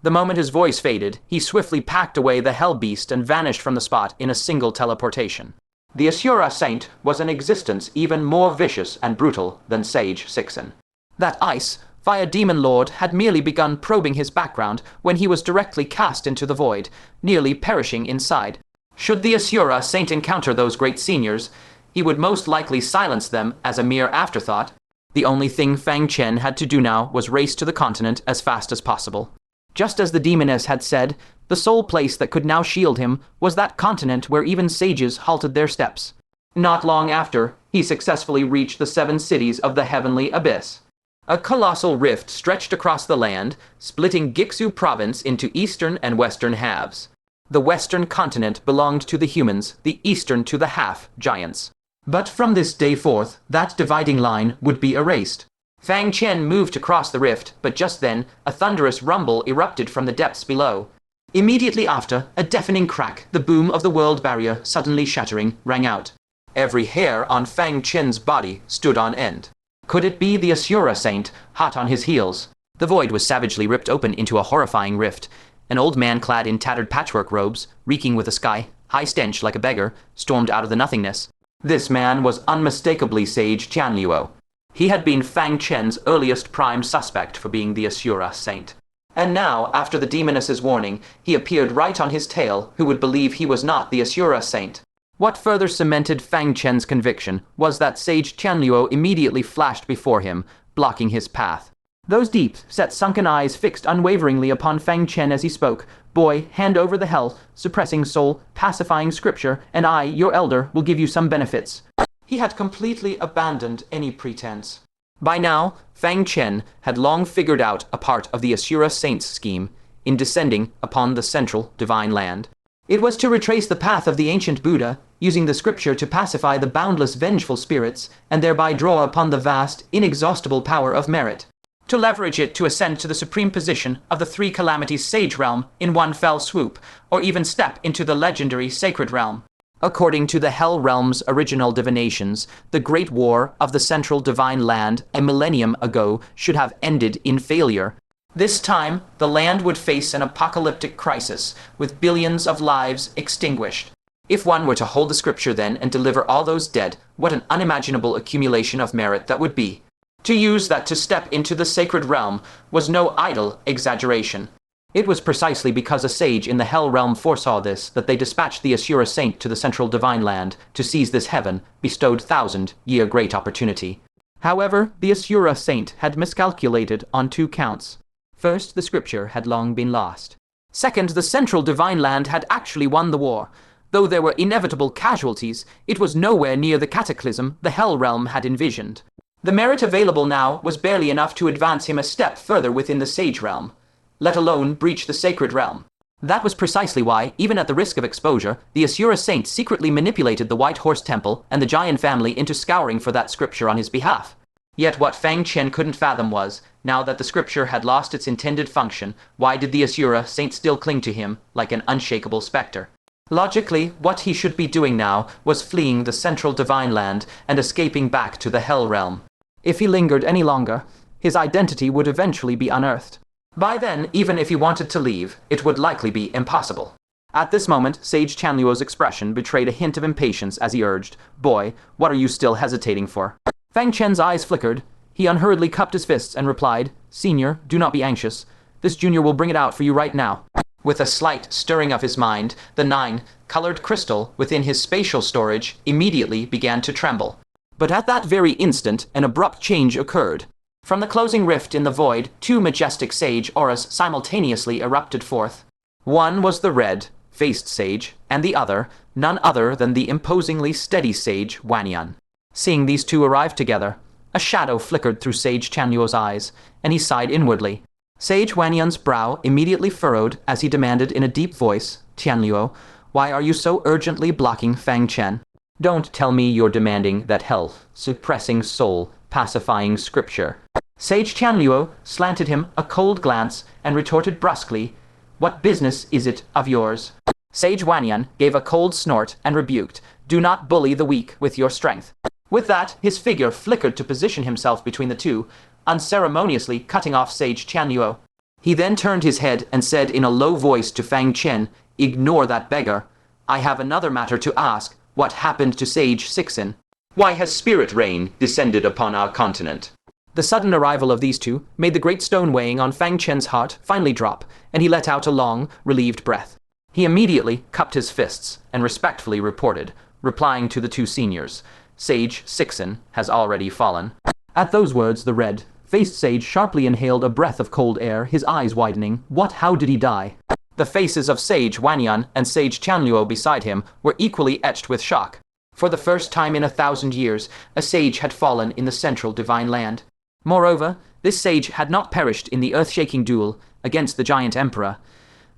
The moment his voice faded, he swiftly packed away the hell beast and vanished from the spot in a single teleportation. The Asura Saint was an existence even more vicious and brutal than Sage Sixen. That ice, Fire Demon Lord, had merely begun probing his background when he was directly cast into the void, nearly perishing inside. Should the Asura Saint encounter those great seniors, he would most likely silence them as a mere afterthought. The only thing Fang Chen had to do now was race to the continent as fast as possible. Just as the demoness had said, the sole place that could now shield him was that continent where even sages halted their steps. Not long after, he successfully reached the 7 cities of the heavenly abyss. A colossal rift stretched across the land, splitting Gixu province into eastern and western halves. The western continent belonged to the humans, the eastern to the half-giants. But from this day forth, that dividing line would be erased. Fang Chen moved to cross the rift, but just then, a thunderous rumble erupted from the depths below. Immediately after, a deafening crack, the boom of the world barrier suddenly shattering, rang out. Every hair on Fang Chen's body stood on end. Could it be the Asura Saint, hot on his heels? The void was savagely ripped open into a horrifying rift. An old man clad in tattered patchwork robes, reeking with a sky-high stench like a beggar, stormed out of the nothingness. This man was unmistakably Sage Tianluo. He had been Fang Chen's earliest prime suspect for being the Asura Saint. And now, after the demoness's warning, he appeared right on his tail. Who would believe he was not the Asura Saint? What further cemented Fang Chen's conviction was that Sage Qianluo immediately flashed before him, blocking his path. Those deep, set sunken eyes fixed unwaveringly upon Fang Chen as he spoke. Boy, hand over the hell, suppressing soul, pacifying scripture, and I, your elder, will give you some benefits. He had completely abandoned any pretense. By now, Fang Chen had long figured out a part of the Asura Saint's scheme in descending upon the central divine land. It was to retrace the path of the ancient Buddha, using the scripture to pacify the boundless vengeful spirits, and thereby draw upon the vast, inexhaustible power of merit. To leverage it to ascend to the supreme position of the three calamities sage realm in one fell swoop, or even step into the legendary sacred realm. According to the Hell Realm's original divinations, the Great War of the Central Divine Land a millennium ago should have ended in failure. This time, the land would face an apocalyptic crisis, with billions of lives extinguished. If one were to hold the scripture then and deliver all those dead, what an unimaginable accumulation of merit that would be. To use that to step into the sacred realm was no idle exaggeration. It was precisely because a sage in the Hell Realm foresaw this that they dispatched the Asura Saint to the central divine land to seize this heaven, bestowed 1,000-year great opportunity. However, the Asura Saint had miscalculated on 2 counts. First, the scripture had long been lost. Second, the central divine land had actually won the war. Though there were inevitable casualties, it was nowhere near the cataclysm the Hell Realm had envisioned. The merit available now was barely enough to advance him a step further within the sage realm, let alone breach the sacred realm. That was precisely why, even at the risk of exposure, the Asura Saint secretly manipulated the White Horse Temple and the giant family into scouring for that scripture on his behalf. Yet what Fang Chen couldn't fathom was, now that the scripture had lost its intended function, why did the Asura Saint still cling to him like an unshakable specter? Logically, what he should be doing now was fleeing the central divine land and escaping back to the Hell Realm. If he lingered any longer, his identity would eventually be unearthed. By then, even if he wanted to leave, it would likely be impossible. At this moment, Sage Qianluo's expression betrayed a hint of impatience as he urged, "Boy, what are you still hesitating for?" Fang Chen's eyes flickered. He unhurriedly cupped his fists and replied, "Senior, do not be anxious. This junior will bring it out for you right now." With a slight stirring of his mind, the 9-colored crystal within his spatial storage immediately began to tremble. But at that very instant, an abrupt change occurred. From the closing rift in the void, 2 majestic sage auras simultaneously erupted forth. One was the red-faced sage, and the other, none other than the imposingly steady sage Wanyan. Seeing these 2 arrive together, a shadow flickered through Sage Qianluo's eyes, and he sighed inwardly. Sage Wanyan's brow immediately furrowed as he demanded in a deep voice, "Qianluo, why are you so urgently blocking Fang Chen? Don't tell me you're demanding that hell, suppressing soul, pacifying scripture." Sage Qianluo slanted him a cold glance and retorted brusquely, "What business is it of yours?" Sage Wanyan gave a cold snort and rebuked, "Do not bully the weak with your strength." With that, his figure flickered to position himself between the 2, unceremoniously cutting off Sage Qianluo. He then turned his head and said in a low voice to Fang Chen, "Ignore that beggar. I have another matter to ask. What happened to Sage Sixin? Why has spirit rain descended upon our continent?" The sudden arrival of these 2 made the great stone weighing on Fang Chen's heart finally drop, and he let out a long, relieved breath. He immediately cupped his fists and respectfully reported, replying to the 2 seniors, "Sage Sixin has already fallen." At those words, the red-faced sage sharply inhaled a breath of cold air, his eyes widening. "What? How did he die?" The faces of Sage Wanyan and Sage Qianluo beside him were equally etched with shock. For the first time in 1,000 years, a sage had fallen in the central divine land. Moreover, this sage had not perished in the earth-shaking duel against the giant emperor,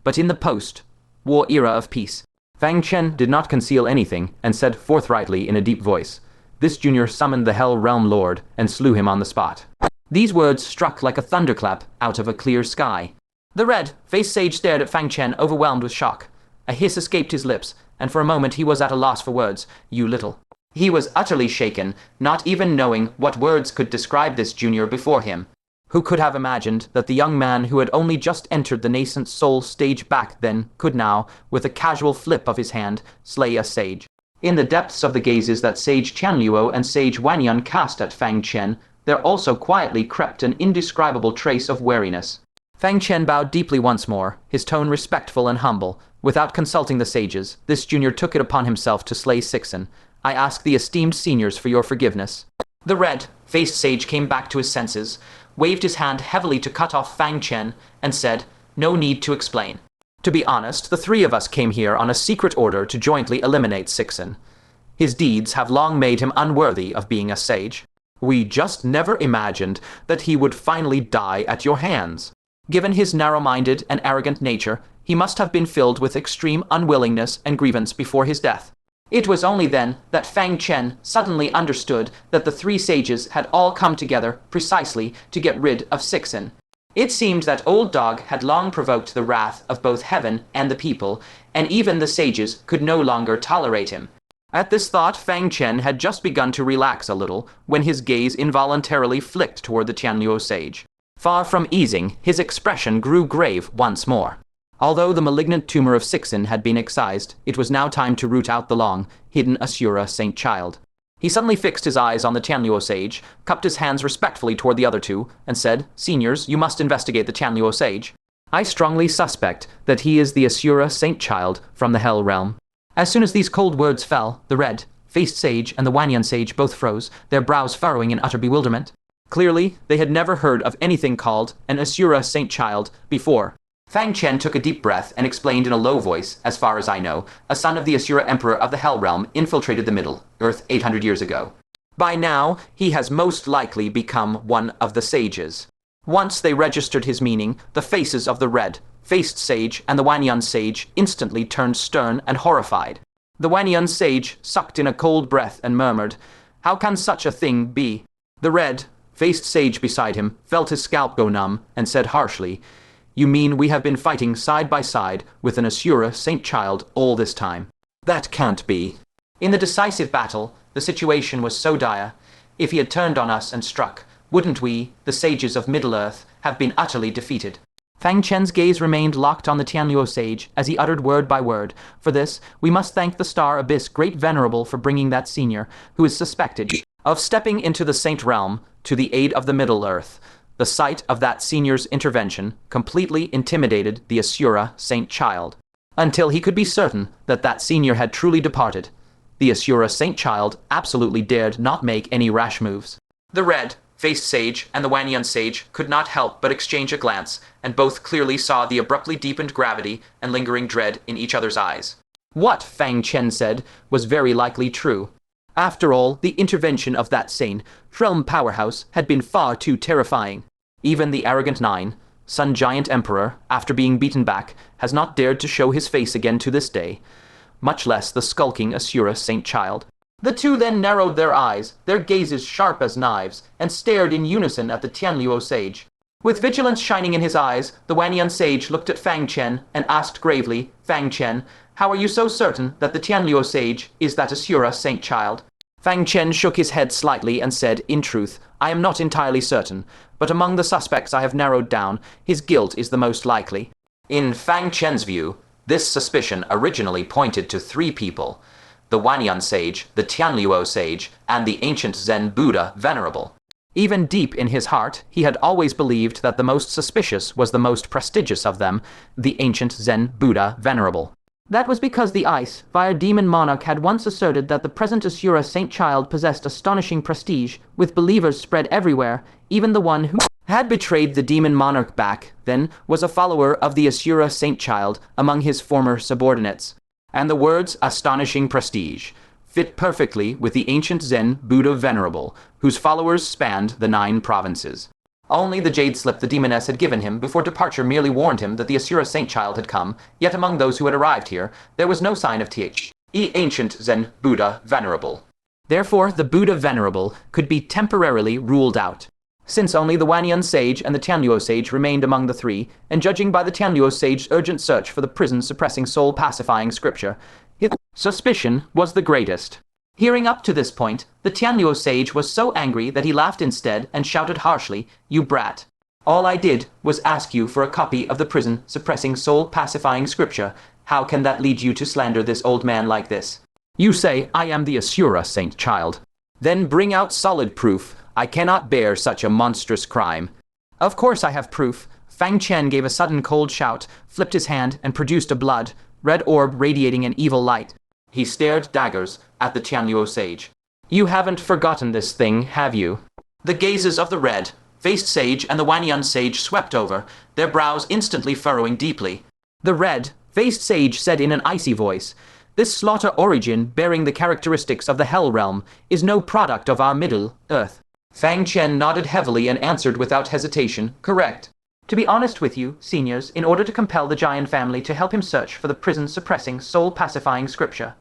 but in the post-war era of peace. Fang Chen did not conceal anything and said forthrightly in a deep voice, "This junior summoned the Hell Realm Lord and slew him on the spot." These words struck like a thunderclap out of a clear sky. The red-faced sage stared at Fang Chen, overwhelmed with shock. A hiss escaped his lips, and for a moment he was at a loss for words. "You little..." He was utterly shaken, not even knowing what words could describe this junior before him. Who could have imagined that the young man who had only just entered the nascent soul stage back then could now, with a casual flip of his hand, slay a sage? In the depths of the gazes that Sage Qianluo and Sage Wanyan cast at Fang Chen, there also quietly crept an indescribable trace of wariness. Fang Chen bowed deeply once more, his tone respectful and humble. Without consulting the sages, this junior took it upon himself to slay Sixen. I ask the esteemed seniors for your forgiveness. The red-faced sage came back to his senses, waved his hand heavily to cut off Fang Chen, and said, "No need to explain. To be honest, the three of us came here on a secret order to jointly eliminate Sixen. His deeds have long made him unworthy of being a sage. We just never imagined that he would finally die at your hands. Given his narrow-minded and arrogant nature, he must have been filled with extreme unwillingness and grievance before his death. It was only then that Fang Chen suddenly understood that the three sages had all come together precisely to get rid of Sixen. It seemed that Old Dog had long provoked the wrath of both heaven and the people, and even the sages could no longer tolerate him. At this thought, Fang Chen had just begun to relax a little when his gaze involuntarily flicked toward the Tianluo sage. Far from easing, his expression grew grave once more. Although the malignant tumor of Sixen had been excised, it was now time to root out the long-hidden Asura Saint child. He suddenly fixed his eyes on the Tianluo sage, cupped his hands respectfully toward the other two, and said, "Seniors, you must investigate the Tianluo sage. I strongly suspect that he is the Asura Saint child from the Hell Realm." As soon as these cold words fell, the red-faced sage and the Wanyan sage both froze, their brows furrowing in utter bewilderment. Clearly, they had never heard of anything called an Asura Saint child before. Fang Chen took a deep breath and explained in a low voice, "As far as I know, a son of the Asura Emperor of the Hell Realm infiltrated the Middle Earth 800 years ago. By now, he has most likely become one of the sages." Once they registered his meaning, the faces of the red-faced sage and the Wanyan sage instantly turned stern and horrified. The Wanyan sage sucked in a cold breath and murmured, "How can such a thing be?" The red-faced sage beside him felt his scalp go numb and said harshly, "You mean we have been fighting side by side with an Asura Saint child all this time? That can't be." In the decisive battle, the situation was so dire. If he had turned on us and struck, wouldn't we, the sages of Middle-earth, have been utterly defeated? Fang Chen's gaze remained locked on the Tianluo sage as he uttered word by word. For this, we must thank the Star Abyss Great Venerable for bringing that senior, who is suspected of stepping into the Saint Realm, to the aid of the Middle-earth. The sight of that senior's intervention completely intimidated the Asura Saint child. Until he could be certain that that senior had truly departed, the Asura Saint child absolutely dared not make any rash moves. The red-faced sage and the Wanyan sage could not help but exchange a glance, and both clearly saw the abruptly deepened gravity and lingering dread in each other's eyes. What Fang Chen said was very likely true. After all, the intervention of that sane realm powerhouse had been far too terrifying. Even the arrogant Sun Giant Emperor, after being beaten back, has not dared to show his face again to this day, much less the skulking Asura Saint child. The two then narrowed their eyes, their gazes sharp as knives, and stared in unison at the Tianluo sage. With vigilance shining in his eyes, the Wanyan sage looked at Fang Chen and asked gravely, "Fang Chen, how are you so certain that the Tianluo sage is that Asura Saint child?" Fang Chen shook his head slightly and said, "In truth, I am not entirely certain, but among the suspects I have narrowed down, his guilt is the most likely." In Fang Chen's view, this suspicion originally pointed to three people: the Wanyan sage, the Tianluo sage, and the ancient Zen Buddha Venerable. Even deep in his heart, he had always believed that the most suspicious was the most prestigious of them, the ancient Zen Buddha Venerable. That was because the Ice-Fire Demon Monarch had once asserted that the present Asura Saint child possessed astonishing prestige, with believers spread everywhere. Even the one who had betrayed the Demon Monarch back then was a follower of the Asura Saint child among his former subordinates. And the words astonishing prestige fit perfectly with the ancient Zen Buddha Venerable, whose followers spanned the 9 provinces. Only the jade slip the demoness had given him before departure merely warned him that the Asura Saint child had come, yet among those who had arrived here, there was no sign of the ancient Zen Buddha Venerable. Therefore, the Buddha Venerable could be temporarily ruled out. Since only the Wanyan sage and the Tianluo sage remained among the three, and judging by the Tianluo sage's urgent search for the prison-suppressing soul-pacifying scripture, his suspicion was the greatest. Hearing up to this point, the Tianluo sage was so angry that he laughed instead and shouted harshly, "You brat! All I did was ask you for a copy of the prison-suppressing soul-pacifying scripture. How can that lead you to slander this old man like this? You say I am the Asura Saint child. Then bring out solid proof. I cannot bear such a monstrous crime." "Of course I have proof," Fang Chen gave a sudden cold shout, flipped his hand, and produced a red orb radiating an evil light. He stared daggers at the Tianluo sage. You haven't forgotten this thing, have you? The gazes of the red-faced sage and the Wanyan sage swept over, their brows instantly furrowing deeply. The red-faced sage said in an icy voice, "This slaughter origin, bearing the characteristics of the Hell Realm, is no product of our Middle Earth." Fang Chen nodded heavily and answered without hesitation, "Correct. To be honest with you, seniors, in order to compel the giant family to help him search for the prison-suppressing, soul-pacifying scripture,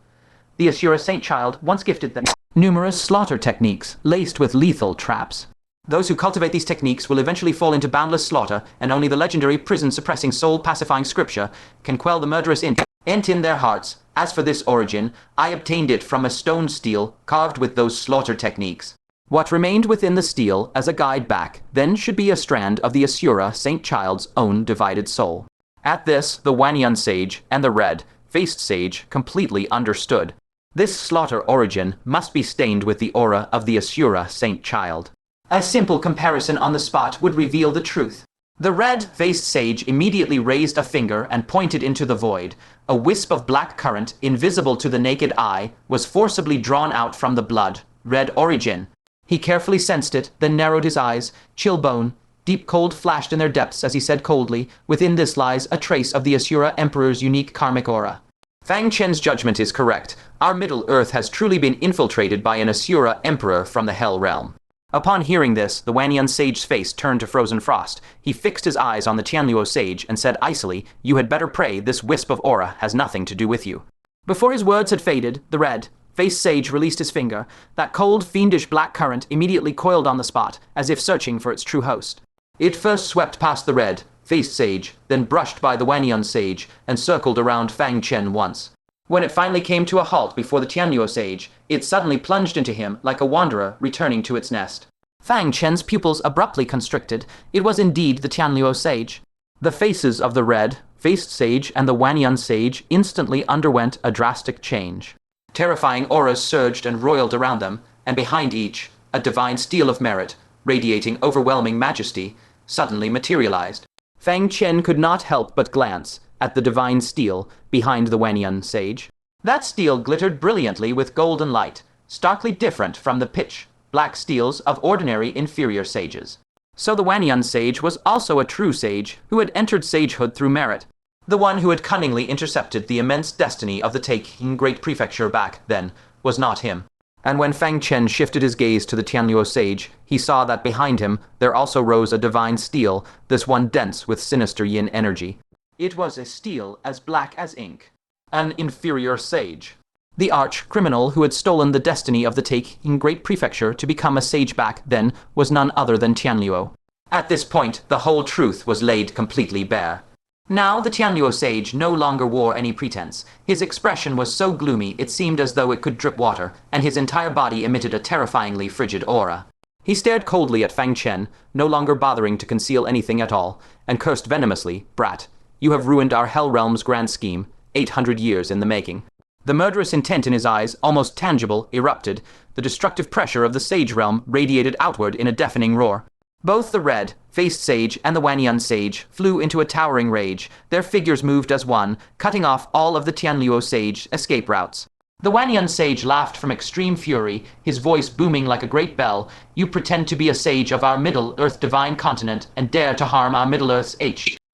the Asura Saint child once gifted them numerous slaughter techniques laced with lethal traps. Those who cultivate these techniques will eventually fall into boundless slaughter, and only the legendary prison-suppressing, soul-pacifying scripture can quell the murderous intent in their hearts. As for this origin, I obtained it from a stone stele carved with those slaughter techniques. What remained within the stele as a guide back then should be a strand of the Asura Saint child's own divided soul." At this, the Wanyan sage and the red-faced sage completely understood. This slaughter origin must be stained with the aura of the Asura Saint child. A simple comparison on the spot would reveal the truth. The red-faced sage immediately raised a finger and pointed into the void. A wisp of black current, invisible to the naked eye, was forcibly drawn out from the blood-red origin. He carefully sensed it, then narrowed his eyes. Chill bone, deep cold flashed in their depths as he said coldly, "Within this lies a trace of the Asura Emperor's unique karmic aura." Fang Chen's judgment is correct. Our Middle Earth has truly been infiltrated by an Asura Emperor from the Hell Realm. Upon hearing this, the Wanyan sage's face turned to frozen frost. He fixed his eyes on the Tianluo sage and said icily, "You had better pray this wisp of aura has nothing to do with you." Before his words had faded, the red-faced sage released his finger. That cold, fiendish black current immediately coiled on the spot, as if searching for its true host. It first swept past the red-faced sage, then brushed by the Wanyan sage, and circled around Fang Chen once. When it finally came to a halt before the Tianluo sage, it suddenly plunged into him like a wanderer returning to its nest. Fang Chen's pupils abruptly constricted. It was indeed the Tianluo sage. The faces of the red-faced sage and the Wanyan sage instantly underwent a drastic change. Terrifying auras surged and roiled around them, and behind each, a divine stele of merit, radiating overwhelming majesty, suddenly materialized. Fang Chen could not help but glance at the divine stele behind the Wanyan sage. That stele glittered brilliantly with golden light, starkly different from the pitch-black steles of ordinary inferior sages. So the Wanyan sage was also a true sage who had entered sagehood through merit, the one who had cunningly intercepted the immense destiny of the taking Great Prefecture back then was not him. And when Fang Chen shifted his gaze to the Tianluo sage, he saw that behind him there also rose a divine stele, this one dense with sinister yin energy. It was a stele as black as ink. An inferior sage. The arch-criminal who had stolen the destiny of the taking Great Prefecture to become a sage back then was none other than Tianluo. At this point, the whole truth was laid completely bare. Now the Tianluo sage no longer wore any pretense. His expression was so gloomy it seemed as though it could drip water, and his entire body emitted a terrifyingly frigid aura. He stared coldly at Fang Chen, no longer bothering to conceal anything at all, and cursed venomously, "Brat, you have ruined our Hell Realm's grand scheme, 800 years in the making." The murderous intent in his eyes, almost tangible, erupted. The destructive pressure of the sage realm radiated outward in a deafening roar. Both the red-faced sage and the Wanyan sage flew into a towering rage. Their figures moved as one, cutting off all of the Tianluo sage escape routes. The Wanyan sage laughed from extreme fury, his voice booming like a great bell. "You pretend to be a sage of our Middle-earth divine continent and dare to harm our Middle-earth's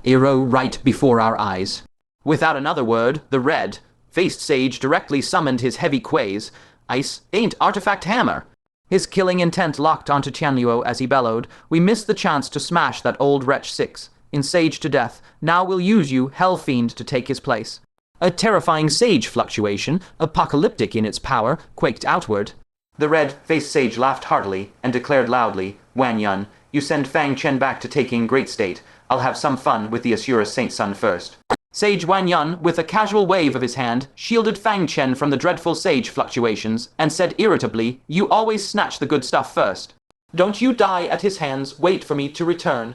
hero right before our eyes." Without another word, the red-faced sage directly summoned his heavy quays, ice ain't artifact hammer. His killing intent locked onto Tianluo as he bellowed, "We missed the chance to smash that old wretch 6, in sage to death. Now we'll use you, hell fiend, to take his place." A terrifying sage fluctuation, apocalyptic in its power, quaked outward. The red-faced sage laughed heartily and declared loudly, "Wanyan, you send Fang Chen back to taking Great State. I'll have some fun with the Asura Saint son first." Sage Wanyan, with a casual wave of his hand, shielded Fang Chen from the dreadful sage fluctuations and said irritably, "You always snatch the good stuff first. Don't you die at his hands, wait for me to return."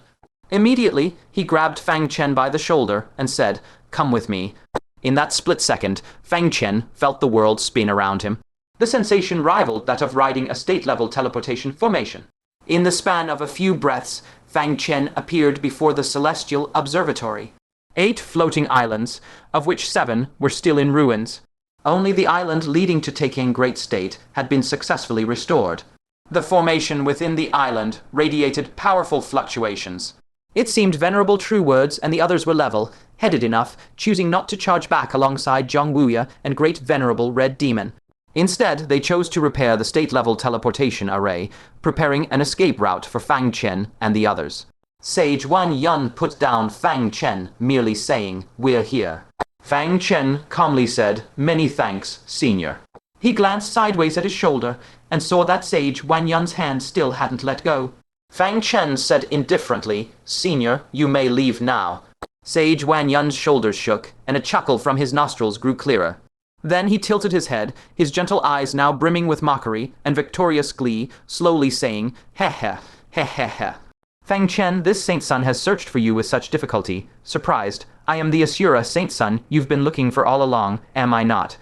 Immediately, he grabbed Fang Chen by the shoulder and said, "Come with me." In that split second, Fang Chen felt the world spin around him. The sensation rivaled that of riding a state-level teleportation formation. In the span of a few breaths, Fang Chen appeared before the celestial observatory. 8 floating islands, of which 7 were still in ruins. Only the island leading to Taking Great State had been successfully restored. The formation within the island radiated powerful fluctuations. It seemed Venerable True Words and the others were level, headed enough, choosing not to charge back alongside Zhong Wuya and Great Venerable Red Demon. Instead, they chose to repair the state-level teleportation array, preparing an escape route for Fang Chen and the others. Sage Wan Yun put down Fang Chen, merely saying, "We're here." Fang Chen calmly said, "Many thanks, Senior." He glanced sideways at his shoulder and saw that Sage Wan Yun's hand still hadn't let go. Fang Chen said indifferently, "Senior, you may leave now." Sage Wan Yun's shoulders shook, and a chuckle from his nostrils grew clearer. Then he tilted his head, his gentle eyes now brimming with mockery and victorious glee, slowly saying, "Heh heh, heh heh heh. Fang Chen, this Saint Son has searched for you with such difficulty. Surprised, I am the Asura Saint Son you've been looking for all along, am I not?"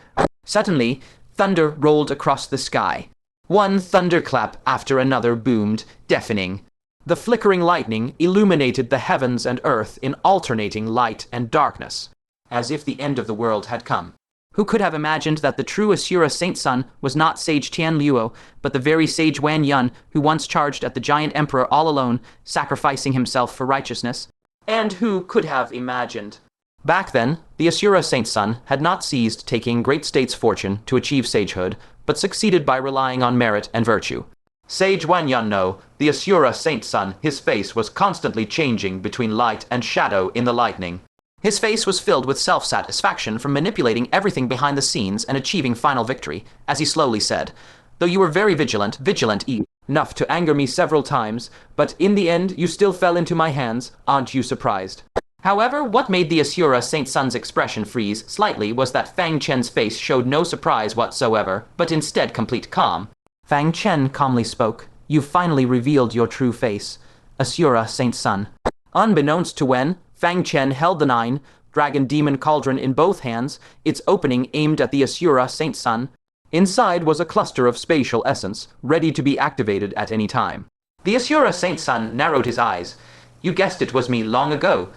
Suddenly, thunder rolled across the sky. One thunderclap after another boomed, deafening. The flickering lightning illuminated the heavens and earth in alternating light and darkness, as if the end of the world had come. Who could have imagined that the true Asura Saint Son was not Sage Tian Luo, but the very Sage Wan Yun who once charged at the giant emperor all alone, sacrificing himself for righteousness? And who could have imagined? Back then, the Asura Saint Son had not ceased taking great state's fortune to achieve sagehood, but succeeded by relying on merit and virtue. Sage Wan Yun no, the Asura Saint Son, his face was constantly changing between light and shadow in the lightning. His face was filled with self-satisfaction from manipulating everything behind the scenes and achieving final victory, as he slowly said, "Though you were very vigilant enough to anger me several times, but in the end you still fell into my hands, aren't you surprised?" However, what made the Asura Saint Son's expression freeze slightly was that Fang Chen's face showed no surprise whatsoever, but instead complete calm. Fang Chen calmly spoke, "You've finally revealed your true face, Asura Saint Son." Unbeknownst to Wen, Fang Chen held the 9 dragon demon cauldron in both hands, its opening aimed at the Asura Saint Son. Inside was a cluster of spatial essence, ready to be activated at any time. The Asura Saint Son narrowed his eyes. "You guessed it was me long ago."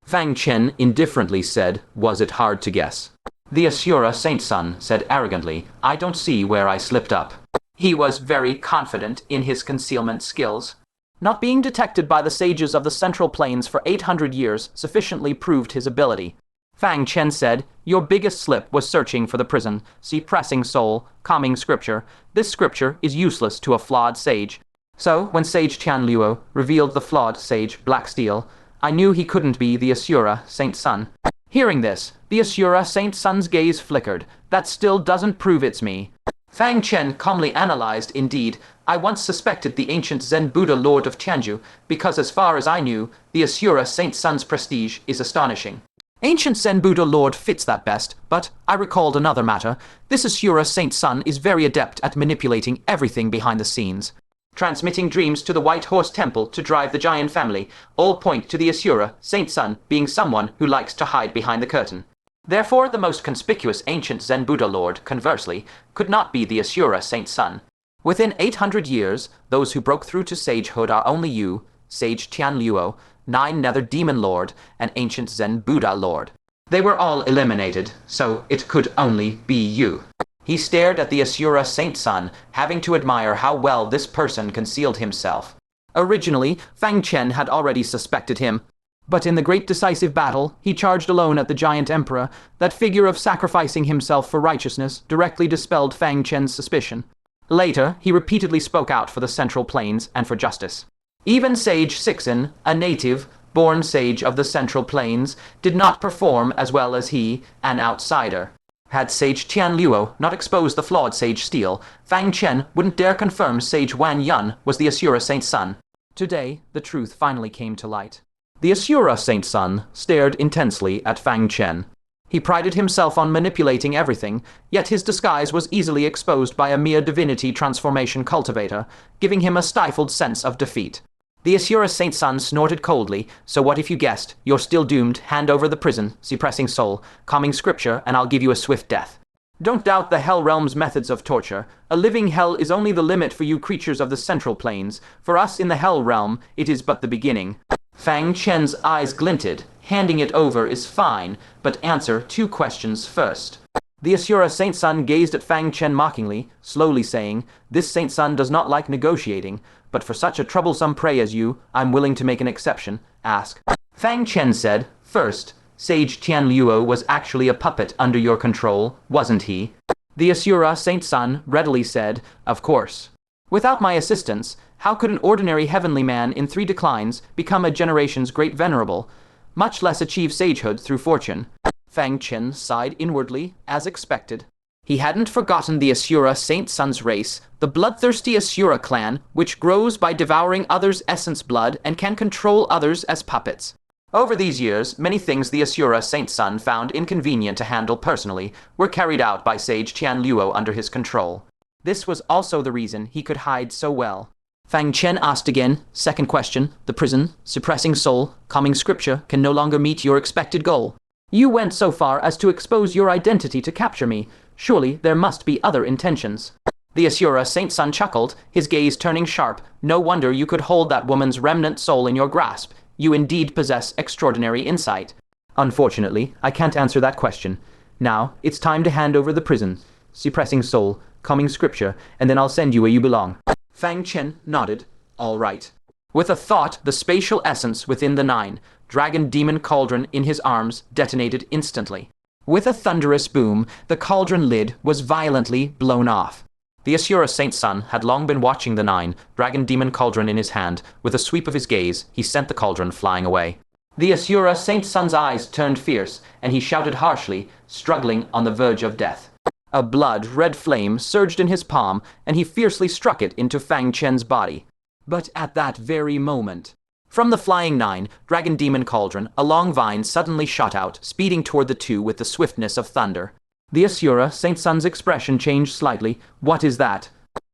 Fang Chen indifferently said, "Was it hard to guess?" The Asura Saint Son said arrogantly, "I don't see where I slipped up." He was very confident in his concealment skills. Not being detected by the sages of the Central Plains for 800 years sufficiently proved his ability. Fang Chen said, "Your biggest slip was searching for the prison. See pressing soul, calming scripture. This scripture is useless to a flawed sage." So, when Sage Tian Luo revealed the flawed sage Black Stele, I knew he couldn't be the Asura Saint Son. Hearing this, the Asura Saint Son's gaze flickered. "That still doesn't prove it's me." Fang Chen calmly analyzed, "Indeed, I once suspected the ancient Zen Buddha Lord of Tianju, because as far as I knew, the Asura Saint Son's prestige is astonishing. Ancient Zen Buddha Lord fits that best, but I recalled another matter. This Asura Saint Son is very adept at manipulating everything behind the scenes. Transmitting dreams to the White Horse Temple to drive the giant family, all point to the Asura Saint Son being someone who likes to hide behind the curtain. Therefore, the most conspicuous ancient Zen Buddha Lord, conversely, could not be the Asura Saint Son. Within 800 years, those who broke through to sagehood are only you, Sage Tian Luo, 9 Nether Demon Lord, and ancient Zen Buddha Lord. They were all eliminated, so it could only be you." He stared at the Asura Saint Son, having to admire how well this person concealed himself. Originally, Fang Chen had already suspected him. But in the great decisive battle, he charged alone at the giant emperor. That figure of sacrificing himself for righteousness directly dispelled Fang Chen's suspicion. Later, he repeatedly spoke out for the Central Plains and for justice. Even Sage Sixen, a native, born sage of the Central Plains, did not perform as well as he, an outsider. Had Sage Tian Luo not exposed the flawed Sage Stele, Fang Chen wouldn't dare confirm Sage Wan Yun was the Asura Saint Son. Today, the truth finally came to light. The Asura Saint Son stared intensely at Fang Chen. He prided himself on manipulating everything, yet his disguise was easily exposed by a mere divinity transformation cultivator, giving him a stifled sense of defeat. The Asura Saint Son snorted coldly, "So what if you guessed? You're still doomed. Hand over the prison, suppressing soul, calming scripture, and I'll give you a swift death." Don't doubt the Hell Realm's methods of torture. A living hell is only the limit for you creatures of the central planes. For us in the Hell Realm, it is but the beginning. Fang Chen's eyes glinted. Handing it over is fine, but answer 2 questions first. The Asura Saint Son gazed at Fang Chen mockingly, slowly saying, "This Saint Son does not like negotiating, but for such a troublesome prey as you, I'm willing to make an exception. Ask." Fang Chen said, "First, Sage Tianluo was actually a puppet under your control, wasn't he?" The Asura Saint Son readily said, "Of course. Without my assistance, how could an ordinary heavenly man in 3 declines become a generation's great venerable, much less achieve sagehood through fortune?" Fang Chen sighed inwardly, as expected. He hadn't forgotten the Asura Saint Son's race, the bloodthirsty Asura clan, which grows by devouring others' essence blood and can control others as puppets. Over these years, many things the Asura Saint Son found inconvenient to handle personally were carried out by Sage Tianluo under his control. This was also the reason he could hide so well. Fang Chen asked again, "Second question, the prison, suppressing soul, calming scripture can no longer meet your expected goal. You went so far as to expose your identity to capture me. Surely there must be other intentions." The Asura Saint Son chuckled, his gaze turning sharp. "No wonder you could hold that woman's remnant soul in your grasp. You indeed possess extraordinary insight." "Unfortunately, I can't answer that question. Now, it's time to hand over the prison, suppressing soul, calming scripture, and then I'll send you where you belong." Fang Chen nodded. "All right." With a thought, the spatial essence within the 9 dragon demon cauldron in his arms detonated instantly. With a thunderous boom, the cauldron lid was violently blown off. The Asura Saint Son had long been watching the 9 dragon demon cauldron in his hand. With a sweep of his gaze, he sent the cauldron flying away. The Asura Saint Son's eyes turned fierce, and he shouted harshly, struggling on the verge of death. A blood-red flame surged in his palm, and he fiercely struck it into Fang Chen's body. But at that very moment, from the flying 9 dragon demon cauldron, a long vine suddenly shot out, speeding toward the 2 with the swiftness of thunder. The Asura Saint Son's expression changed slightly. "What is that?"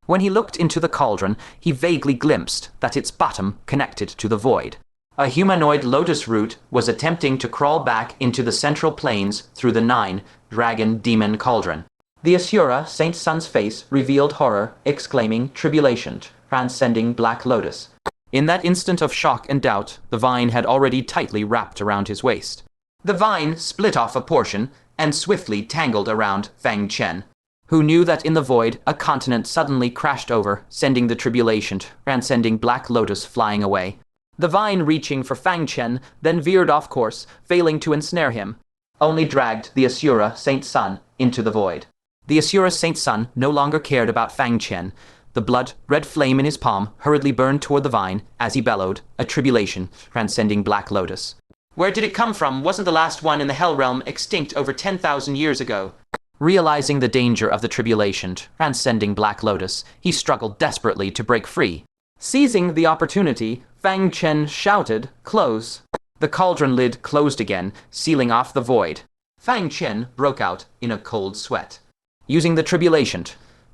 When he looked into the cauldron, he vaguely glimpsed that its bottom connected to the void. A humanoid lotus root was attempting to crawl back into the central planes through the 9 dragon demon cauldron. The Asura Saint Son's face revealed horror, exclaiming, "Tribulation, transcending Black Lotus." In that instant of shock and doubt, the vine had already tightly wrapped around his waist. The vine split off a portion and swiftly tangled around Fang Chen, who knew that in the void a continent suddenly crashed over, sending the tribulation, transcending Black Lotus flying away. The vine reaching for Fang Chen then veered off course, failing to ensnare him, only dragged the Asura Saint Son into the void. The Asura Saint Son no longer cared about Fang Chen. The blood-red flame in his palm hurriedly burned toward the vine as he bellowed, "A tribulation, transcending Black Lotus." "Where did it come from? Wasn't the last one in the Hell Realm extinct over 10,000 years ago?" Realizing the danger of the tribulation, transcending Black Lotus, he struggled desperately to break free. Seizing the opportunity, Fang Chen shouted, "Close." The cauldron lid closed again, sealing off the void. Fang Chen broke out in a cold sweat. Using the tribulation,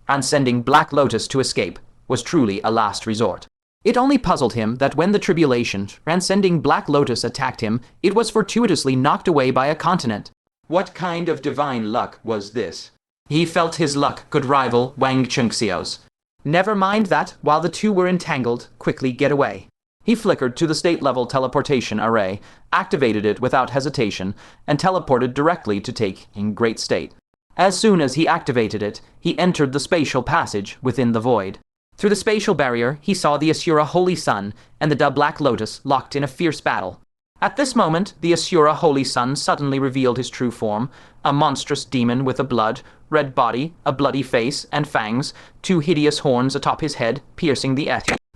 transcending Black Lotus to escape, was truly a last resort. It only puzzled him that when the tribulation, transcending Black Lotus, attacked him, it was fortuitously knocked away by a continent. What kind of divine luck was this? He felt his luck could rival Wang Chengxiao's. Never mind that, while the 2 were entangled, quickly get away. He flickered to the state-level teleportation array, activated it without hesitation, and teleported directly to take in Great State. As soon as he activated it, he entered the spatial passage within the void. Through the spatial barrier, he saw the Asura Holy Sun and the Black Lotus locked in a fierce battle. At this moment, the Asura Holy Sun suddenly revealed his true form, a monstrous demon with a blood-red body, a bloody face, and fangs, 2 hideous horns atop his head, piercing the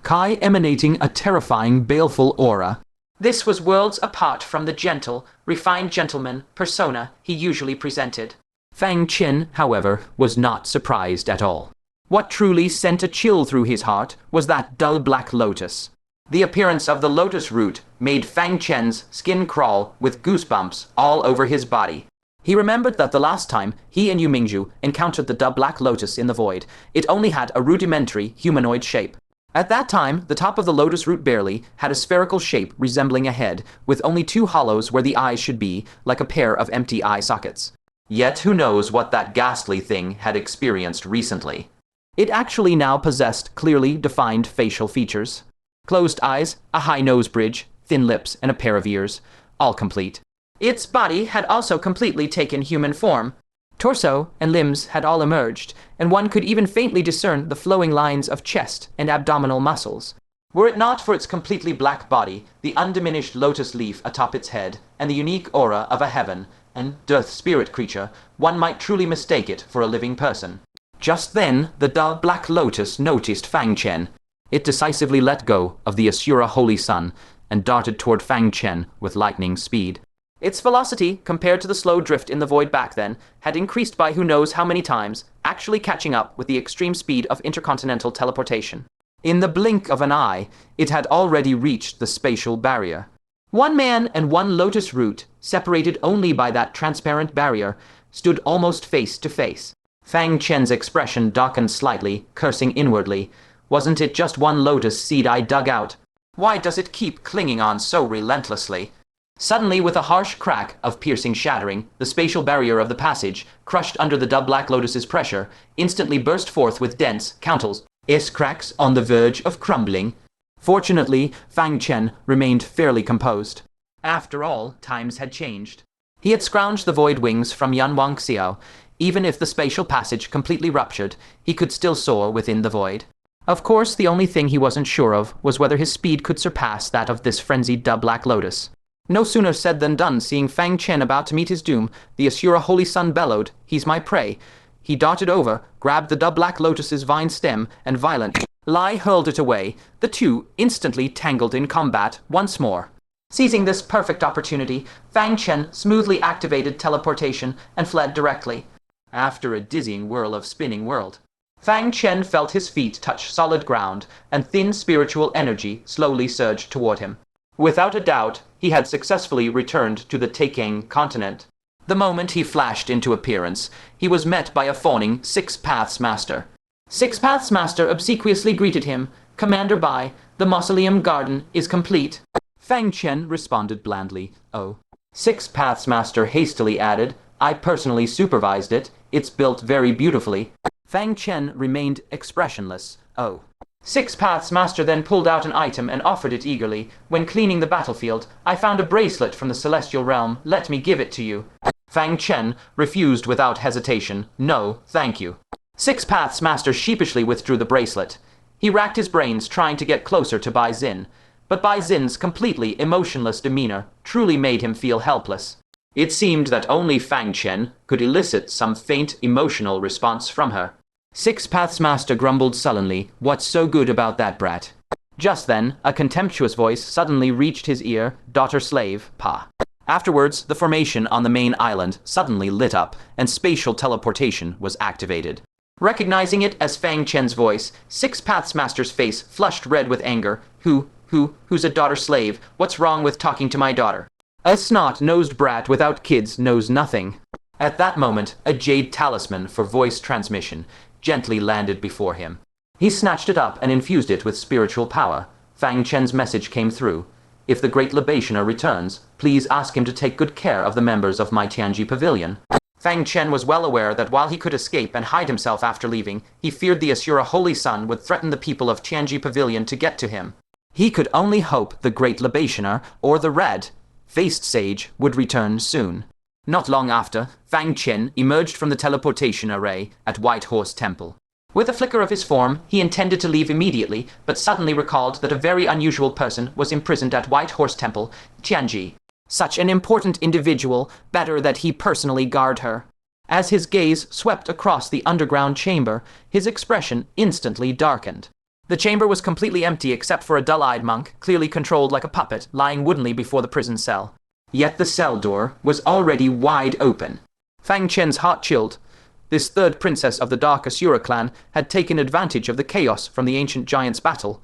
sky, emanating a terrifying, baleful aura. This was worlds apart from the gentle, refined gentleman persona he usually presented. Fang Chen, however, was not surprised at all. What truly sent a chill through his heart was that dull Black Lotus. The appearance of the lotus root made Fang Chen's skin crawl with goosebumps all over his body. He remembered that the last time he and Yu Mingzhu encountered the Black Lotus in the void, it only had a rudimentary humanoid shape. At that time, the top of the lotus root barely had a spherical shape resembling a head, with only 2 hollows where the eyes should be, like a pair of empty eye sockets. Yet who knows what that ghastly thing had experienced recently. It actually now possessed clearly defined facial features. Closed eyes, a high nose bridge, thin lips, and a pair of ears, all complete. Its body had also completely taken human form. Torso and limbs had all emerged, and one could even faintly discern the flowing lines of chest and abdominal muscles. Were it not for its completely black body, the undiminished lotus leaf atop its head, and the unique aura of a heaven and earth spirit creature, one might truly mistake it for a living person. Just then, the dull black lotus noticed Fang Chen. It decisively let go of the Asura Holy Sun and darted toward Fang Chen with lightning speed. Its velocity, compared to the slow drift in the void back then, had increased by who knows how many times, actually catching up with the extreme speed of intercontinental teleportation. In the blink of an eye, it had already reached the spatial barrier. One man and one lotus root, separated only by that transparent barrier, stood almost face to face. Fang Chen's expression darkened slightly, cursing inwardly. Wasn't it just one lotus seed I dug out? Why does it keep clinging on so relentlessly? Suddenly, with a harsh crack of piercing shattering, the spatial barrier of the passage, crushed under the dull black lotus's pressure, instantly burst forth with dense, countless cracks on the verge of crumbling. Fortunately, Fang Chen remained fairly composed. After all, times had changed. He had scrounged the void wings from Yan Wang Xiao. Even if the spatial passage completely ruptured, he could still soar within the void. Of course, the only thing he wasn't sure of was whether his speed could surpass that of this frenzied dull black lotus. No sooner said than done. Seeing Fang Chen about to meet his doom, the Asura Holy Sun bellowed, "He's my prey." He darted over, grabbed the dull black lotus's vine stem, and violently hurled it away. The two instantly tangled in combat once more. Seizing this perfect opportunity, Fang Chen smoothly activated teleportation and fled directly. After a dizzying whirl of spinning world, Fang Chen felt his feet touch solid ground, and thin spiritual energy slowly surged toward him. Without a doubt, he had successfully returned to the Taikang continent. The moment he flashed into appearance, he was met by a fawning Six Paths Master. Six Paths Master obsequiously greeted him. "Commander Bai, the mausoleum garden is complete." Fang Chen responded blandly, "Oh." Six Paths Master hastily added, "I personally supervised it. It's built very beautifully." Fang Chen remained expressionless. "Oh." Six Paths Master then pulled out an item and offered it eagerly. "When cleaning the battlefield, I found a bracelet from the celestial realm. Let me give it to you." Fang Chen refused without hesitation. "No, thank you." Six Paths Master sheepishly withdrew the bracelet. He racked his brains trying to get closer to Bai Xin, but Bai Xin's completely emotionless demeanor truly made him feel helpless. It seemed that only Fang Chen could elicit some faint emotional response from her. Six Paths Master grumbled sullenly, "What's so good about that brat?" Just then, a contemptuous voice suddenly reached his ear, "Daughter slave, pa." Afterwards, the formation on the main island suddenly lit up, and spatial teleportation was activated. Recognizing it as Fang Chen's voice, Six Paths Master's face flushed red with anger. Who's a daughter slave? What's wrong with talking to my daughter? A snot-nosed brat without kids knows nothing. At that moment, a jade talisman for voice transmission gently landed before him. He snatched it up and infused it with spiritual power. Fang Chen's message came through. "If the great libationer returns, please ask him to take good care of the members of my Tianji pavilion." Fang Chen was well aware that while he could escape and hide himself after leaving, he feared the Asura Holy Sun would threaten the people of Tianji pavilion to get to him. He could only hope the great libationer, or the red-faced sage, would return soon. Not long after, Fang Chen emerged from the teleportation array at White Horse Temple. With a flicker of his form, he intended to leave immediately, but suddenly recalled that a very unusual person was imprisoned at White Horse Temple, Tianji. Such an important individual, better that he personally guard her. As his gaze swept across the underground chamber, his expression instantly darkened. The chamber was completely empty except for a dull-eyed monk, clearly controlled like a puppet, lying woodenly before the prison cell. Yet the cell door was already wide open. Fang Chen's heart chilled. This third princess of the Dark Asura clan had taken advantage of the chaos from the ancient giant's battle,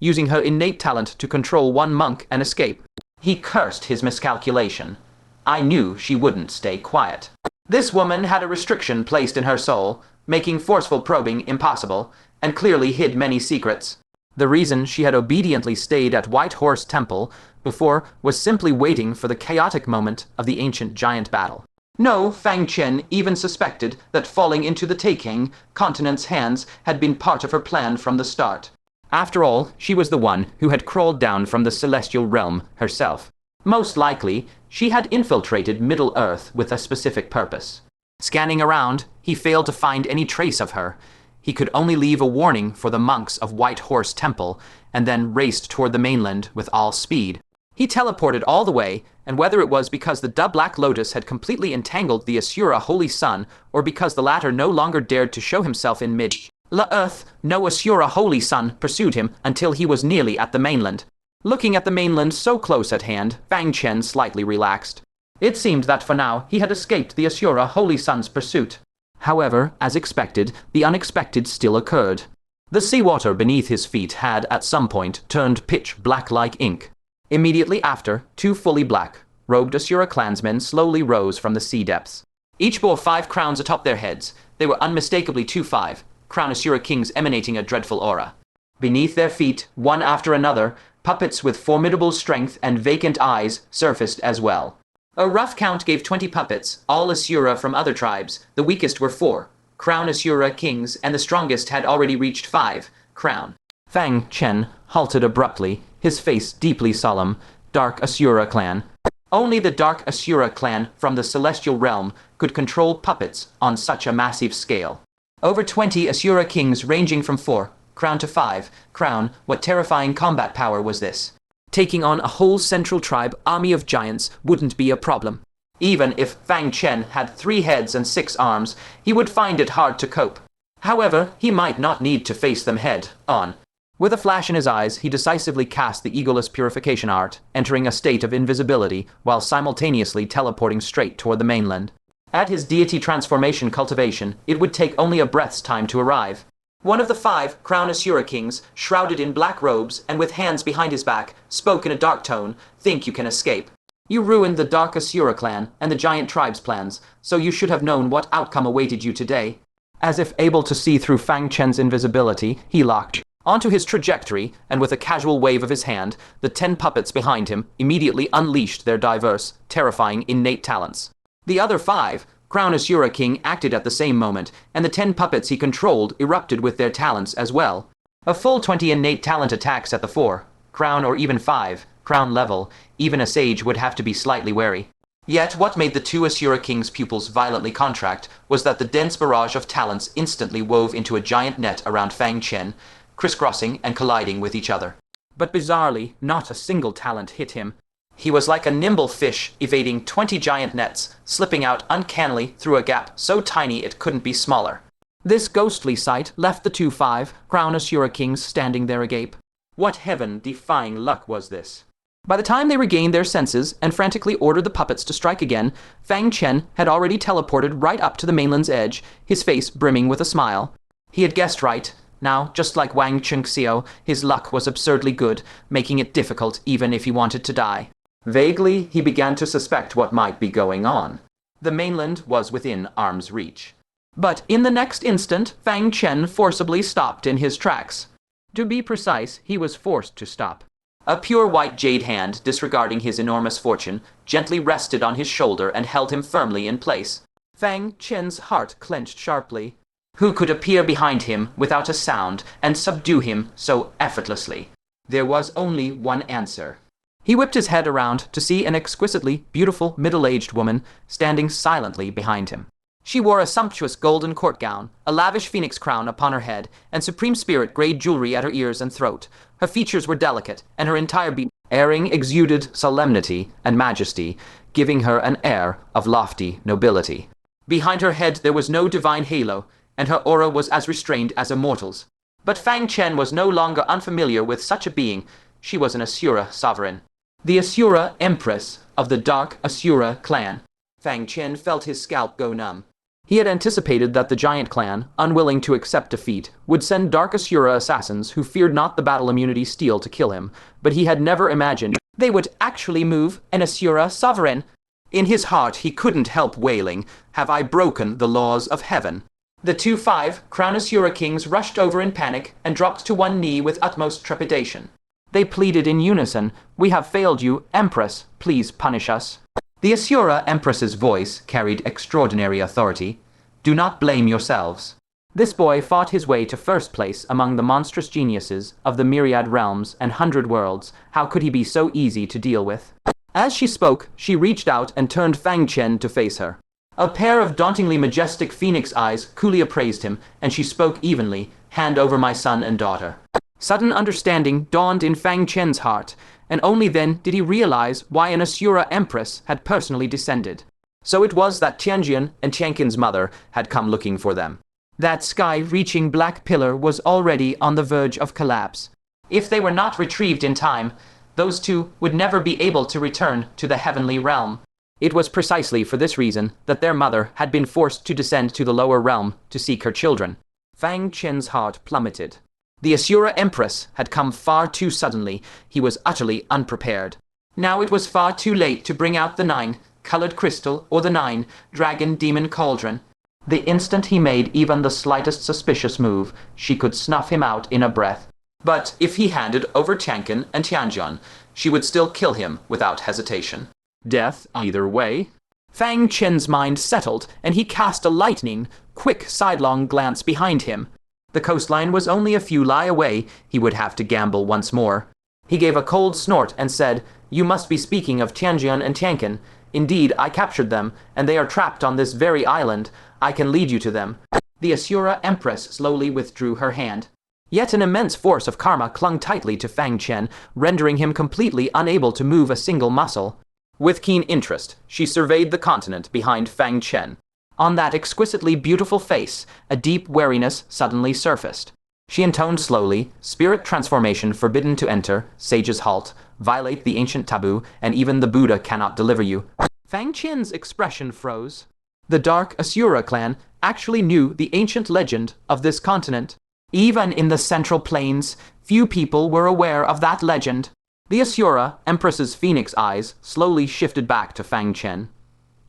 using her innate talent to control one monk and escape. He cursed his miscalculation. I knew she wouldn't stay quiet. This woman had a restriction placed in her soul, making forceful probing impossible, and clearly hid many secrets. The reason she had obediently stayed at White Horse Temple before was simply waiting for the chaotic moment of the ancient giant battle. No, Fang Chen even suspected that falling into the Taking continent's hands had been part of her plan from the start. After all, she was the one who had crawled down from the celestial realm herself. Most likely, she had infiltrated Middle-earth with a specific purpose. Scanning around, he failed to find any trace of her. He could only leave a warning for the monks of White Horse Temple, and then raced toward the mainland with all speed. He teleported all the way, and whether it was because the Black Lotus had completely entangled the Asura Holy Sun, or because the latter no longer dared to show himself in mid-earth, no Asura Holy Sun pursued him until he was nearly at the mainland. Looking at the mainland so close at hand, Fang Chen slightly relaxed. It seemed that for now he had escaped the Asura Holy Sun's pursuit. However, as expected, the unexpected still occurred. The seawater beneath his feet had, at some point, turned pitch black like ink. Immediately after, two fully black, robed Asura clansmen slowly rose from the sea depths. Each bore 5 crowns atop their heads. They were unmistakably 2-5, crown Asura kings emanating a dreadful aura. Beneath their feet, one after another, puppets with formidable strength and vacant eyes surfaced as well. A rough count gave 20 puppets, all Asura from other tribes. The weakest were 4, crown Asura kings, and the strongest had already reached 5, crown. Fang Chen halted abruptly, his face deeply solemn. Dark Asura clan. Only the Dark Asura clan from the celestial realm could control puppets on such a massive scale. Over 20 Asura kings ranging from 4, crown to 5, crown. What terrifying combat power was this? Taking on a whole central tribe army of giants wouldn't be a problem. Even if Fang Chen had 3 heads and 6 arms, he would find it hard to cope. However, he might not need to face them head on. With a flash in his eyes, he decisively cast the egoless purification art, entering a state of invisibility while simultaneously teleporting straight toward the mainland. At his deity transformation cultivation, it would take only a breath's time to arrive. One of the 5 crown Asura kings, shrouded in black robes and with hands behind his back, spoke in a dark tone, "Think you can escape? You ruined the Dark Asura clan and the giant tribe's plans, so you should have known what outcome awaited you today." As if able to see through Fang Chen's invisibility, he locked onto his trajectory, and with a casual wave of his hand, the 10 puppets behind him immediately unleashed their diverse, terrifying innate talents. The other 5, Crown Asura King, acted at the same moment, and the 10 puppets he controlled erupted with their talents as well. A full 20 innate talent attacks at the 4, Crown or even 5, Crown level, even a sage would have to be slightly wary. Yet what made the 2 Asura King's pupils violently contract was that the dense barrage of talents instantly wove into a giant net around Fang Chen, crisscrossing and colliding with each other. But bizarrely, not a single talent hit him. He was like a nimble fish evading 20 giant nets, slipping out uncannily through a gap so tiny it couldn't be smaller. This ghostly sight left the 2-5 Crown Asura Kings standing there agape. What heaven-defying luck was this? By the time they regained their senses and frantically ordered the puppets to strike again, Fang Chen had already teleported right up to the mainland's edge, his face brimming with a smile. He had guessed right. Now, just like Wang Chengxiu, his luck was absurdly good, making it difficult even if he wanted to die. Vaguely, he began to suspect what might be going on. The mainland was within arm's reach. But in the next instant, Fang Chen forcibly stopped in his tracks. To be precise, he was forced to stop. A pure white jade hand, disregarding his enormous fortune, gently rested on his shoulder and held him firmly in place. Fang Chen's heart clenched sharply. Who could appear behind him without a sound and subdue him so effortlessly? There was only one answer. He whipped his head around to see an exquisitely beautiful middle-aged woman standing silently behind him. She wore a sumptuous golden court gown, a lavish phoenix crown upon her head, and supreme spirit grade jewelry at her ears and throat. Her features were delicate, and her entire bearing exuded solemnity and majesty, giving her an air of lofty nobility. Behind her head there was no divine halo, and her aura was as restrained as a mortal's. But Fang Chen was no longer unfamiliar with such a being. She was an Asura sovereign. The Asura Empress of the Dark Asura clan. Fang Chen felt his scalp go numb. He had anticipated that the giant clan, unwilling to accept defeat, would send Dark Asura assassins who feared not the battle immunity steel to kill him, but he had never imagined they would actually move an Asura sovereign. In his heart he couldn't help wailing, "Have I broken the laws of heaven?" The 2-5 Crown Asura Kings rushed over in panic and dropped to one knee with utmost trepidation. They pleaded in unison, "We have failed you, Empress. Please punish us." The Asura Empress's voice carried extraordinary authority. Do not blame yourselves. This boy fought his way to first place among the monstrous geniuses of the myriad realms and 100 worlds. How could he be so easy to deal with? As she spoke, she reached out and turned Fang Chen to face her. A pair of dauntingly majestic phoenix eyes coolly appraised him, and she spoke evenly, "Hand over my son and daughter." Sudden understanding dawned in Fang Chen's heart, and only then did he realize why an Asura Empress had personally descended. So it was that Tianjian and Tianqin's mother had come looking for them. That sky-reaching black pillar was already on the verge of collapse. If they were not retrieved in time, those two would never be able to return to the heavenly realm. It was precisely for this reason that their mother had been forced to descend to the lower realm to seek her children. Fang Chen's heart plummeted. The Asura Empress had come far too suddenly. He was utterly unprepared. Now it was far too late to bring out the 9-colored crystal or the 9-dragon demon cauldron. The instant he made even the slightest suspicious move, she could snuff him out in a breath. But if he handed over Tianqin and Tianjian, she would still kill him without hesitation. Death either way. Fang Chen's mind settled, and he cast a lightning, quick sidelong glance behind him. The coastline was only a few li away. He would have to gamble once more. He gave a cold snort and said, "You must be speaking of Tianjian and Tianqin. Indeed, I captured them, and they are trapped on this very island. I can lead you to them." The Asura Empress slowly withdrew her hand. Yet an immense force of karma clung tightly to Fang Chen, rendering him completely unable to move a single muscle. With keen interest, she surveyed the continent behind Fang Chen. On that exquisitely beautiful face, a deep wariness suddenly surfaced. She intoned slowly, "Spirit transformation forbidden to enter, sages halt, violate the ancient taboo, and even the Buddha cannot deliver you." Fang Chen's expression froze. The Dark Asura clan actually knew the ancient legend of this continent. Even in the Central Plains, few people were aware of that legend. The Asura Empress's phoenix eyes slowly shifted back to Fang Chen.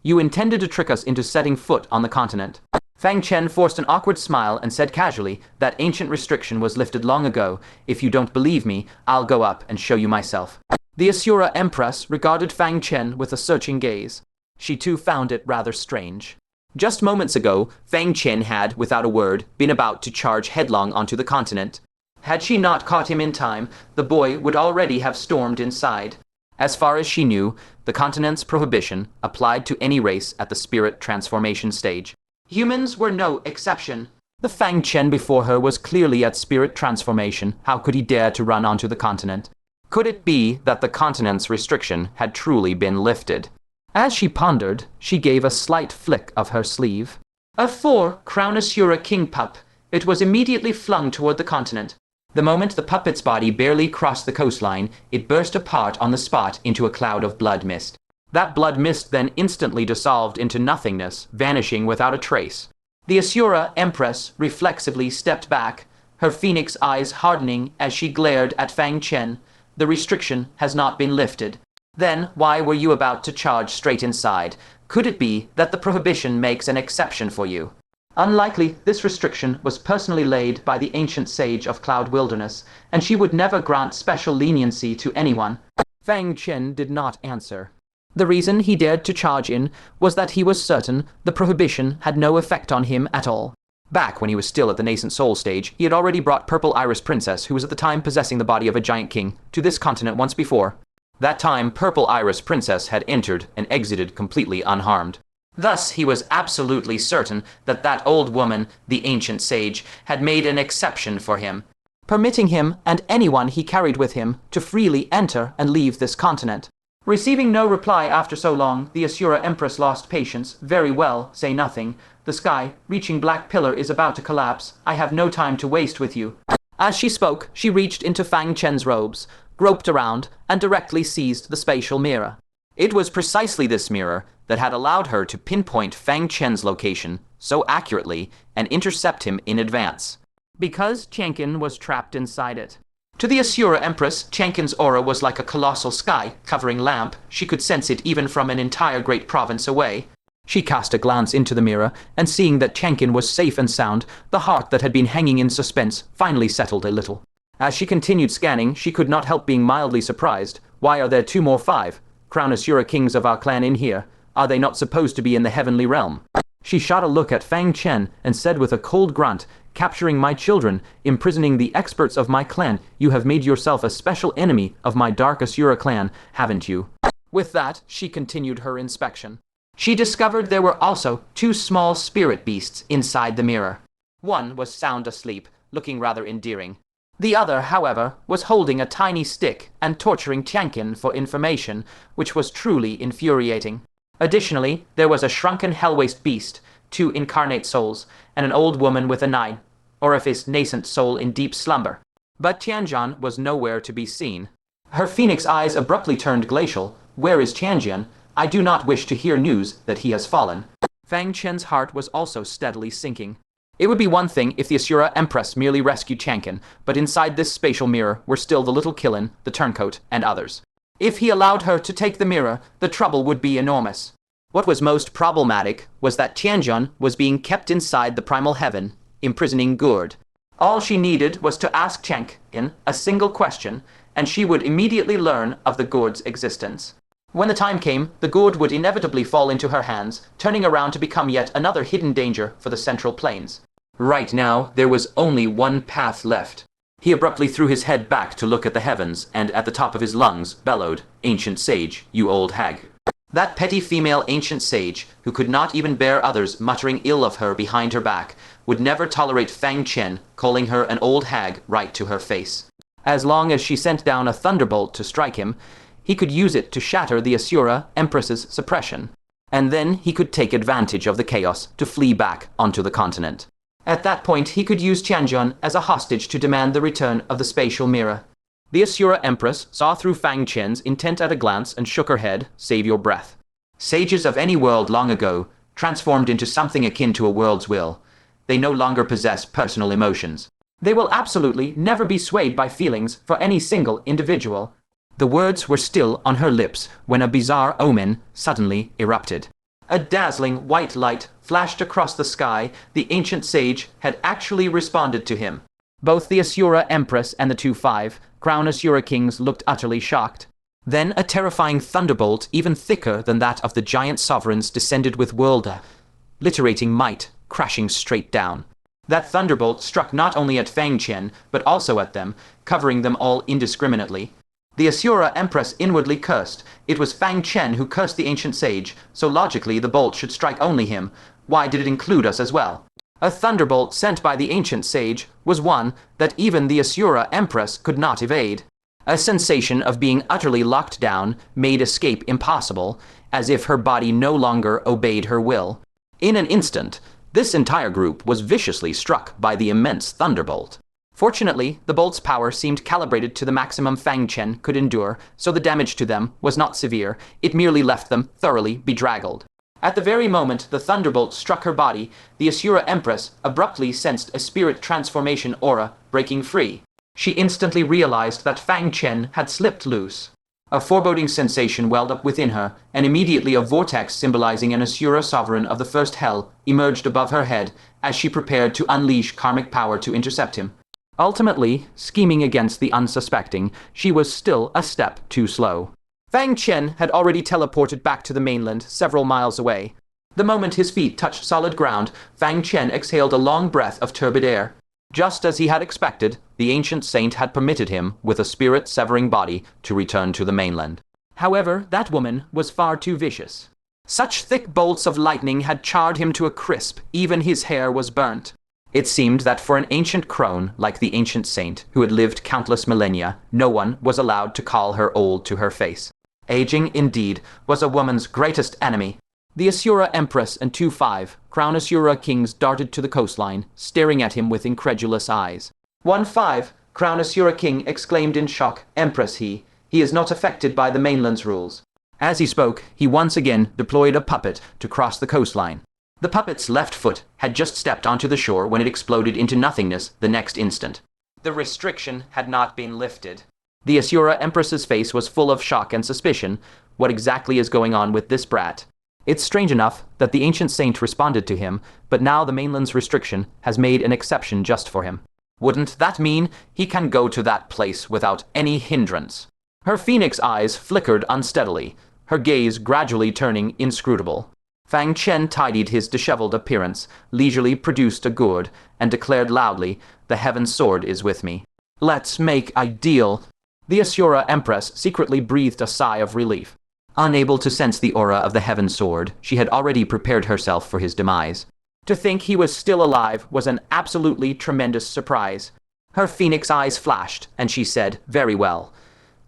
"You intended to trick us into setting foot on the continent." Fang Chen forced an awkward smile and said casually that ancient restriction was lifted long ago. "If you don't believe me, I'll go up and show you myself." The Asura Empress regarded Fang Chen with a searching gaze. She too found it rather strange. Just moments ago, Fang Chen had, without a word, been about to charge headlong onto the continent. Had she not caught him in time, the boy would already have stormed inside. As far as she knew, the continent's prohibition applied to any race at the spirit transformation stage. Humans were no exception. The Fang Chen before her was clearly at spirit transformation. How could he dare to run onto the continent? Could it be that the continent's restriction had truly been lifted? As she pondered, she gave a slight flick of her sleeve. A 4-crown Asura king pup. It was immediately flung toward the continent. The moment the puppet's body barely crossed the coastline, it burst apart on the spot into a cloud of blood mist. That blood mist then instantly dissolved into nothingness, vanishing without a trace. The Asura Empress reflexively stepped back, her phoenix eyes hardening as she glared at Fang Chen. "The restriction has not been lifted. Then why were you about to charge straight inside? Could it be that the prohibition makes an exception for you?" Unlikely. This restriction was personally laid by the ancient sage of Cloud Wilderness, and she would never grant special leniency to anyone. Fang Chen did not answer. The reason he dared to charge in was that he was certain the prohibition had no effect on him at all. Back when he was still at the nascent soul stage, he had already brought Purple Iris Princess, who was at the time possessing the body of a giant king, to this continent once before. That time, Purple Iris Princess had entered and exited completely unharmed. Thus, he was absolutely certain that that old woman, the ancient sage, had made an exception for him, permitting him and anyone he carried with him to freely enter and leave this continent. Receiving no reply after so long, the Asura Empress lost patience. "Very well, say nothing. The sky-reaching black pillar is about to collapse. I have no time to waste with you." As she spoke, she reached into Fang Chen's robes, groped around, and directly seized the spatial mirror. It was precisely this mirror that had allowed her to pinpoint Fang Chen's location so accurately and intercept him in advance, because Tianqin was trapped inside it. To the Asura Empress, Tianqin's aura was like a colossal sky-covering lamp. She could sense it even from an entire great province away. She cast a glance into the mirror, and seeing that Tianqin was safe and sound, the heart that had been hanging in suspense finally settled a little. As she continued scanning, she could not help being mildly surprised. Why are there 2 more 5? crown Asura kings of our clan in here. Are they not supposed to be in the heavenly realm? She shot a look at Fang Chen and said with a cold grunt, capturing my children, imprisoning the experts of my clan, you have made yourself a special enemy of my dark Asura clan, haven't you? With that, she continued her inspection. She discovered there were also 2 small spirit beasts inside the mirror. One was sound asleep, looking rather endearing. The other, however, was holding a tiny stick and torturing Tianqin for information, which was truly infuriating. Additionally, there was a shrunken hell-waste beast, 2 incarnate souls, and an old woman with a 9, orifice nascent soul in deep slumber. But Tianjian was nowhere to be seen. Her phoenix eyes abruptly turned glacial. Where is Tianjian? I do not wish to hear news that he has fallen. Fang Chen's heart was also steadily sinking. It would be one thing if the Asura Empress merely rescued Tianqin, but inside this spatial mirror were still the little Qilin, the turncoat, and others. If he allowed her to take the mirror, the trouble would be enormous. What was most problematic was that Tianjian was being kept inside the primal heaven, imprisoning Gourd. All she needed was to ask Tianqin a single question, and she would immediately learn of the Gourd's existence. When the time came, the Gourd would inevitably fall into her hands, turning around to become yet another hidden danger for the Central Plains. Right now, there was only one path left. He abruptly threw his head back to look at the heavens, and at the top of his lungs bellowed, "Ancient sage, you old hag." That petty female ancient sage, who could not even bear others muttering ill of her behind her back, would never tolerate Fang Chen calling her an old hag right to her face. As long as she sent down a thunderbolt to strike him, he could use it to shatter the Asura Empress's suppression, and then he could take advantage of the chaos to flee back onto the continent. At that point, he could use Tianjian as a hostage to demand the return of the spatial mirror. The Asura Empress saw through Fang Chen's intent at a glance and shook her head, "Save your breath." Sages of any world long ago, transformed into something akin to a world's will, they no longer possess personal emotions. They will absolutely never be swayed by feelings for any single individual. The words were still on her lips when a bizarre omen suddenly erupted. A dazzling white light flashed across the sky. The ancient sage had actually responded to him. Both the Asura Empress and the 2-5 Crown Asura kings looked utterly shocked. Then a terrifying thunderbolt, even thicker than that of the giant sovereigns, descended with world-obliterating might, crashing straight down. That thunderbolt struck not only at Fang Chen, but also at them, covering them all indiscriminately. The Asura Empress inwardly cursed. It was Fang Chen who cursed the ancient sage, so logically the bolt should strike only him. Why did it include us as well? A thunderbolt sent by the ancient sage was one that even the Asura Empress could not evade. A sensation of being utterly locked down made escape impossible, as if her body no longer obeyed her will. In an instant, this entire group was viciously struck by the immense thunderbolt. Fortunately, the bolt's power seemed calibrated to the maximum Fang Chen could endure, so the damage to them was not severe. It merely left them thoroughly bedraggled. At the very moment the thunderbolt struck her body, the Asura Empress abruptly sensed a spirit transformation aura breaking free. She instantly realized that Fang Chen had slipped loose. A foreboding sensation welled up within her, and immediately a vortex symbolizing an Asura sovereign of the first hell emerged above her head as she prepared to unleash karmic power to intercept him. Ultimately, scheming against the unsuspecting, she was still a step too slow. Fang Chen had already teleported back to the mainland several miles away. The moment his feet touched solid ground, Fang Chen exhaled a long breath of turbid air. Just as he had expected, the ancient saint had permitted him, with a spirit-severing body, to return to the mainland. However, that woman was far too vicious. Such thick bolts of lightning had charred him to a crisp, even his hair was burnt. It seemed that for an ancient crone like the ancient saint, who had lived countless millennia, no one was allowed to call her old to her face. Aging, indeed, was a woman's greatest enemy. The Asura Empress and 2-5 Crown Asura kings darted to the coastline, staring at him with incredulous eyes. 1-5 Crown Asura king exclaimed in shock, "Empress he is not affected by the mainland's rules." As he spoke, he once again deployed a puppet to cross the coastline. The puppet's left foot had just stepped onto the shore when it exploded into nothingness the next instant. The restriction had not been lifted. The Asura Empress's face was full of shock and suspicion. What exactly is going on with this brat? It's strange enough that the ancient saint responded to him, but now the mainland's restriction has made an exception just for him. Wouldn't that mean he can go to that place without any hindrance? Her phoenix eyes flickered unsteadily. her gaze gradually turning inscrutable. Fang Chen tidied his disheveled appearance, leisurely produced a gourd, and declared loudly, "The heaven sword is with me. Let's make a deal." The Asura Empress secretly breathed a sigh of relief. Unable to sense the aura of the heaven sword, she had already prepared herself for his demise. To think he was still alive was an absolutely tremendous surprise. Her phoenix eyes flashed, and she said, "Very well.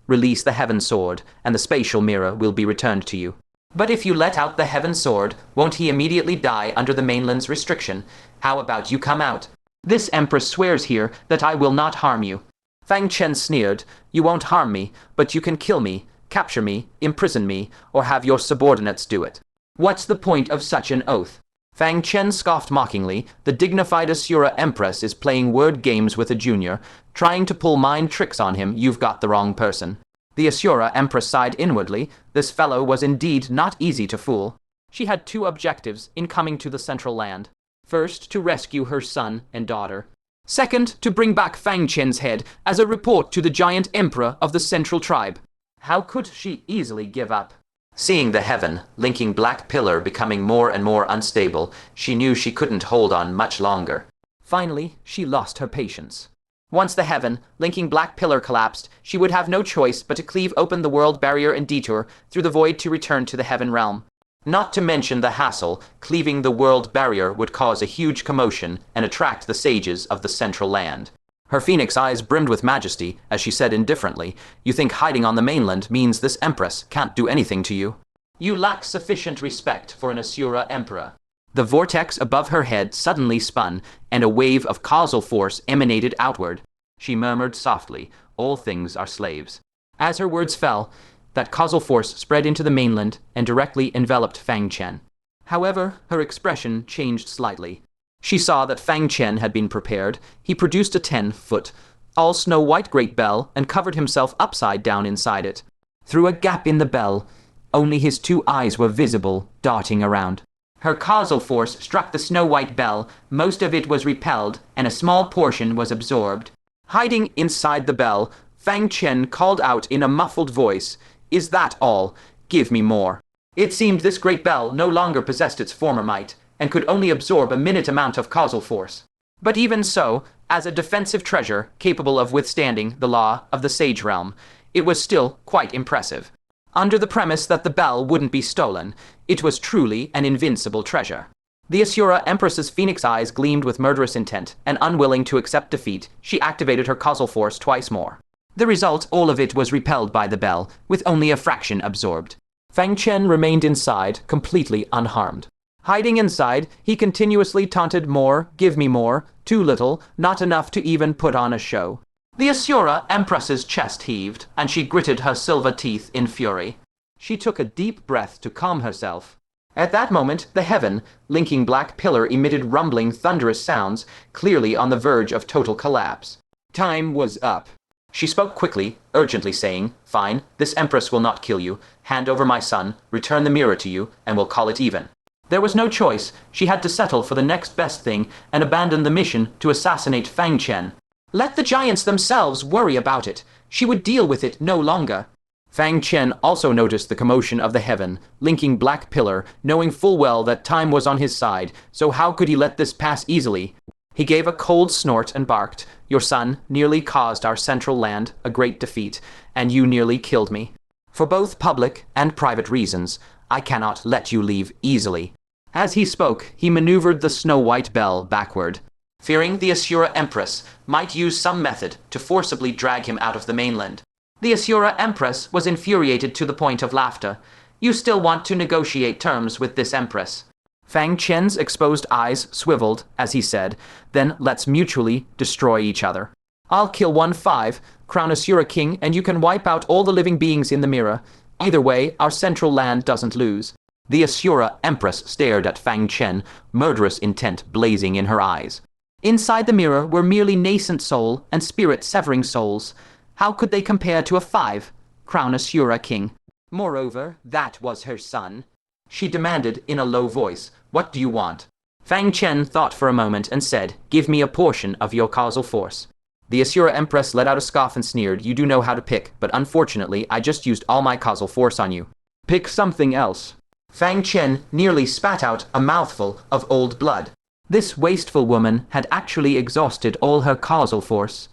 Release the heaven sword, and the spatial mirror will be returned to you. But if you let out the heaven sword, won't he immediately die under the mainland's restriction? How about you come out? This empress swears here that I will not harm you." Fang Chen sneered, "You won't harm me, but you can kill me, capture me, imprison me, or have your subordinates do it. What's the point of such an oath?" Fang Chen scoffed mockingly. "The dignified Asura Empress is playing word games with a junior, trying to pull mind tricks on him. You've got the wrong person." The Asura Empress sighed inwardly. This fellow was indeed not easy to fool. She had two objectives in coming to the Central Land. First, to rescue her son and daughter. Second, to bring back Fang Chen's head as a report to the giant emperor of the Central Tribe. How could she easily give up? Seeing the heaven, linking black pillar becoming more and more unstable, she knew she couldn't hold on much longer. Finally, she lost her patience. Once the heaven, linking black pillar collapsed, she would have no choice but to cleave open the world barrier and detour through the void to return to the heaven realm. Not to mention the hassle, cleaving the world barrier would cause a huge commotion and attract the sages of the Central Land. Her phoenix eyes brimmed with majesty as she said indifferently, "You think hiding on the mainland means this empress can't do anything to you? You lack sufficient respect for an Asura emperor." The vortex above her head suddenly spun, and a wave of causal force emanated outward. She murmured softly, "All things are slaves." As her words fell, that causal force spread into the mainland and directly enveloped Fang Chen. However, her expression changed slightly. She saw that Fang Chen had been prepared. He produced a 10-foot, all snow-white great bell and covered himself upside down inside it. Through a gap in the bell, only his two eyes were visible, darting around. Her causal force struck the snow-white bell, most of it was repelled, and a small portion was absorbed. Hiding inside the bell, Fang Chen called out in a muffled voice, "Is that all? Give me more." It seemed this great bell no longer possessed its former might, and could only absorb a minute amount of causal force. But even so, as a defensive treasure capable of withstanding the law of the Sage Realm, it was still quite impressive. Under the premise that the bell wouldn't be stolen, it was truly an invincible treasure. The Asura Empress's phoenix eyes gleamed with murderous intent, and unwilling to accept defeat, she activated her causal force twice more. The result, all of it was repelled by the bell, with only a fraction absorbed. Fang Chen remained inside, completely unharmed. Hiding inside, he continuously taunted, "More, give me more, too little, not enough to even put on a show." The Asura Empress's chest heaved, and she gritted her silver teeth in fury. She took a deep breath to calm herself. At that moment, the heaven, linking black pillar emitted rumbling, thunderous sounds, clearly on the verge of total collapse. Time was up. She spoke quickly, urgently saying, "Fine, this empress will not kill you. Hand over my son, return the mirror to you, and we'll call it even." There was no choice. She had to settle for the next best thing and abandon the mission to assassinate Fang Chen. Let the giants themselves worry about it. She would deal with it no longer. Fang Chen also noticed the commotion of the heaven, linking black pillar, knowing full well that time was on his side, so how could he let this pass easily? He gave a cold snort and barked, "Your son nearly caused our Central Land a great defeat, and you nearly killed me. For both public and private reasons, I cannot let you leave easily." As he spoke, he maneuvered the snow-white bell backward, fearing the Asura Empress might use some method to forcibly drag him out of the mainland. The Asura Empress was infuriated to the point of laughter. "You still want to negotiate terms with this empress?" Fang Chen's exposed eyes swiveled as he said, "Then let's mutually destroy each other. I'll kill 1-5, crown Asura king, and you can wipe out all the living beings in the mirror. Either way, our Central Land doesn't lose." The Asura Empress stared at Fang Chen, murderous intent blazing in her eyes. Inside the mirror were merely nascent soul and spirit-severing souls. How could they compare to a 5, crown Asura king? Moreover, that was her son. She demanded in a low voice, "What do you want?" Fang Chen thought for a moment and said, "Give me a portion of your causal force." The Asura Empress let out a scoff and sneered, "You do know how to pick, but unfortunately I just used all my causal force on you." Pick something else. Fang Chen nearly spat out a mouthful of old blood. This wasteful woman had actually exhausted all her causal force,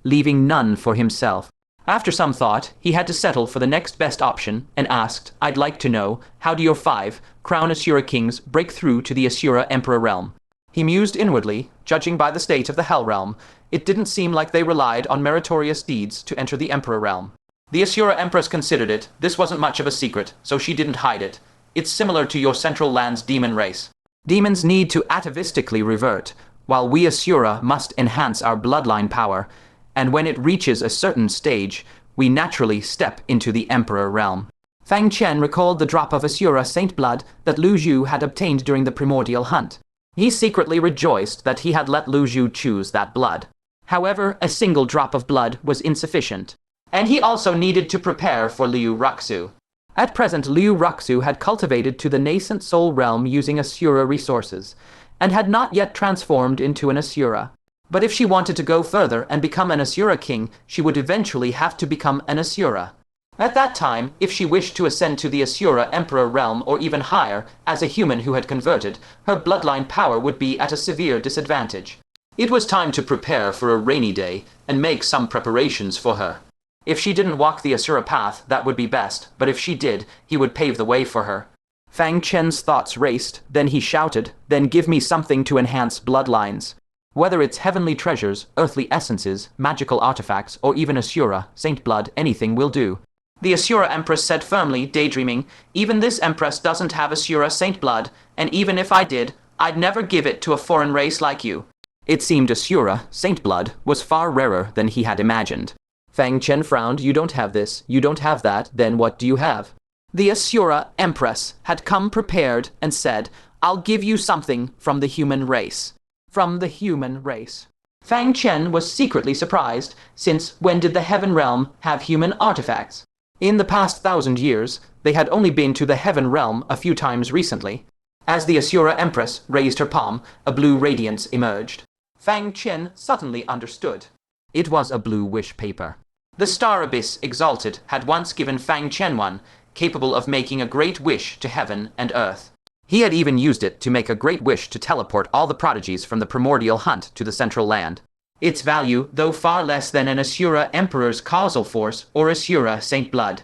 leaving none for himself. After some thought, he had to settle for the next best option and asked, I'd like to know, how do your 5 crown Asura kings break through to the Asura Emperor realm? He mused inwardly, judging by the state of the Hell realm. It didn't seem like they relied on meritorious deeds to enter the Emperor realm. The Asura Empress considered it. This wasn't much of a secret, so she didn't hide it. It's similar to your Central Land's demon race. Demons need to atavistically revert, while we Asura must enhance our bloodline power, and when it reaches a certain stage, we naturally step into the Emperor realm. Fang Chen recalled the drop of Asura Saint blood that Lu Zhu had obtained during the primordial hunt. He secretly rejoiced that he had let Lu Zhu choose that blood. However, a single drop of blood was insufficient, and he also needed to prepare for Liu Ruxu. At present, Liu Ruxu had cultivated to the nascent soul realm using Asura resources, and had not yet transformed into an Asura. But if she wanted to go further and become an Asura king, she would eventually have to become an Asura. At that time, if she wished to ascend to the Asura Emperor realm or even higher, as a human who had converted, her bloodline power would be at a severe disadvantage. It was time to prepare for a rainy day and make some preparations for her. If she didn't walk the Asura path, that would be best, but if she did, he would pave the way for her. Fang Chen's thoughts raced, then he shouted, then give me something to enhance bloodlines. Whether it's heavenly treasures, earthly essences, magical artifacts, or even Asura, Saint blood, anything will do. The Asura Empress said firmly, daydreaming, even this Empress doesn't have Asura Saint blood, and even if I did, I'd never give it to a foreign race like you. It seemed Asura Saint blood was far rarer than he had imagined. Fang Chen frowned, you don't have this, you don't have that, then what do you have? The Asura Empress had come prepared and said, I'll give you something from the human race. From the human race. Fang Chen was secretly surprised, since when did the Heaven Realm have human artifacts? In the past 1,000 years, they had only been to the Heaven Realm a few times recently. As the Asura Empress raised her palm, a blue radiance emerged. Fang Chen suddenly understood. It was a blue wish paper. The Star Abyss Exalted had once given Fang Chen one, capable of making a great wish to heaven and earth. He had even used it to make a great wish to teleport all the prodigies from the primordial hunt to the Central Land. Its value, though far less than an Asura Emperor's causal force or Asura Saint blood,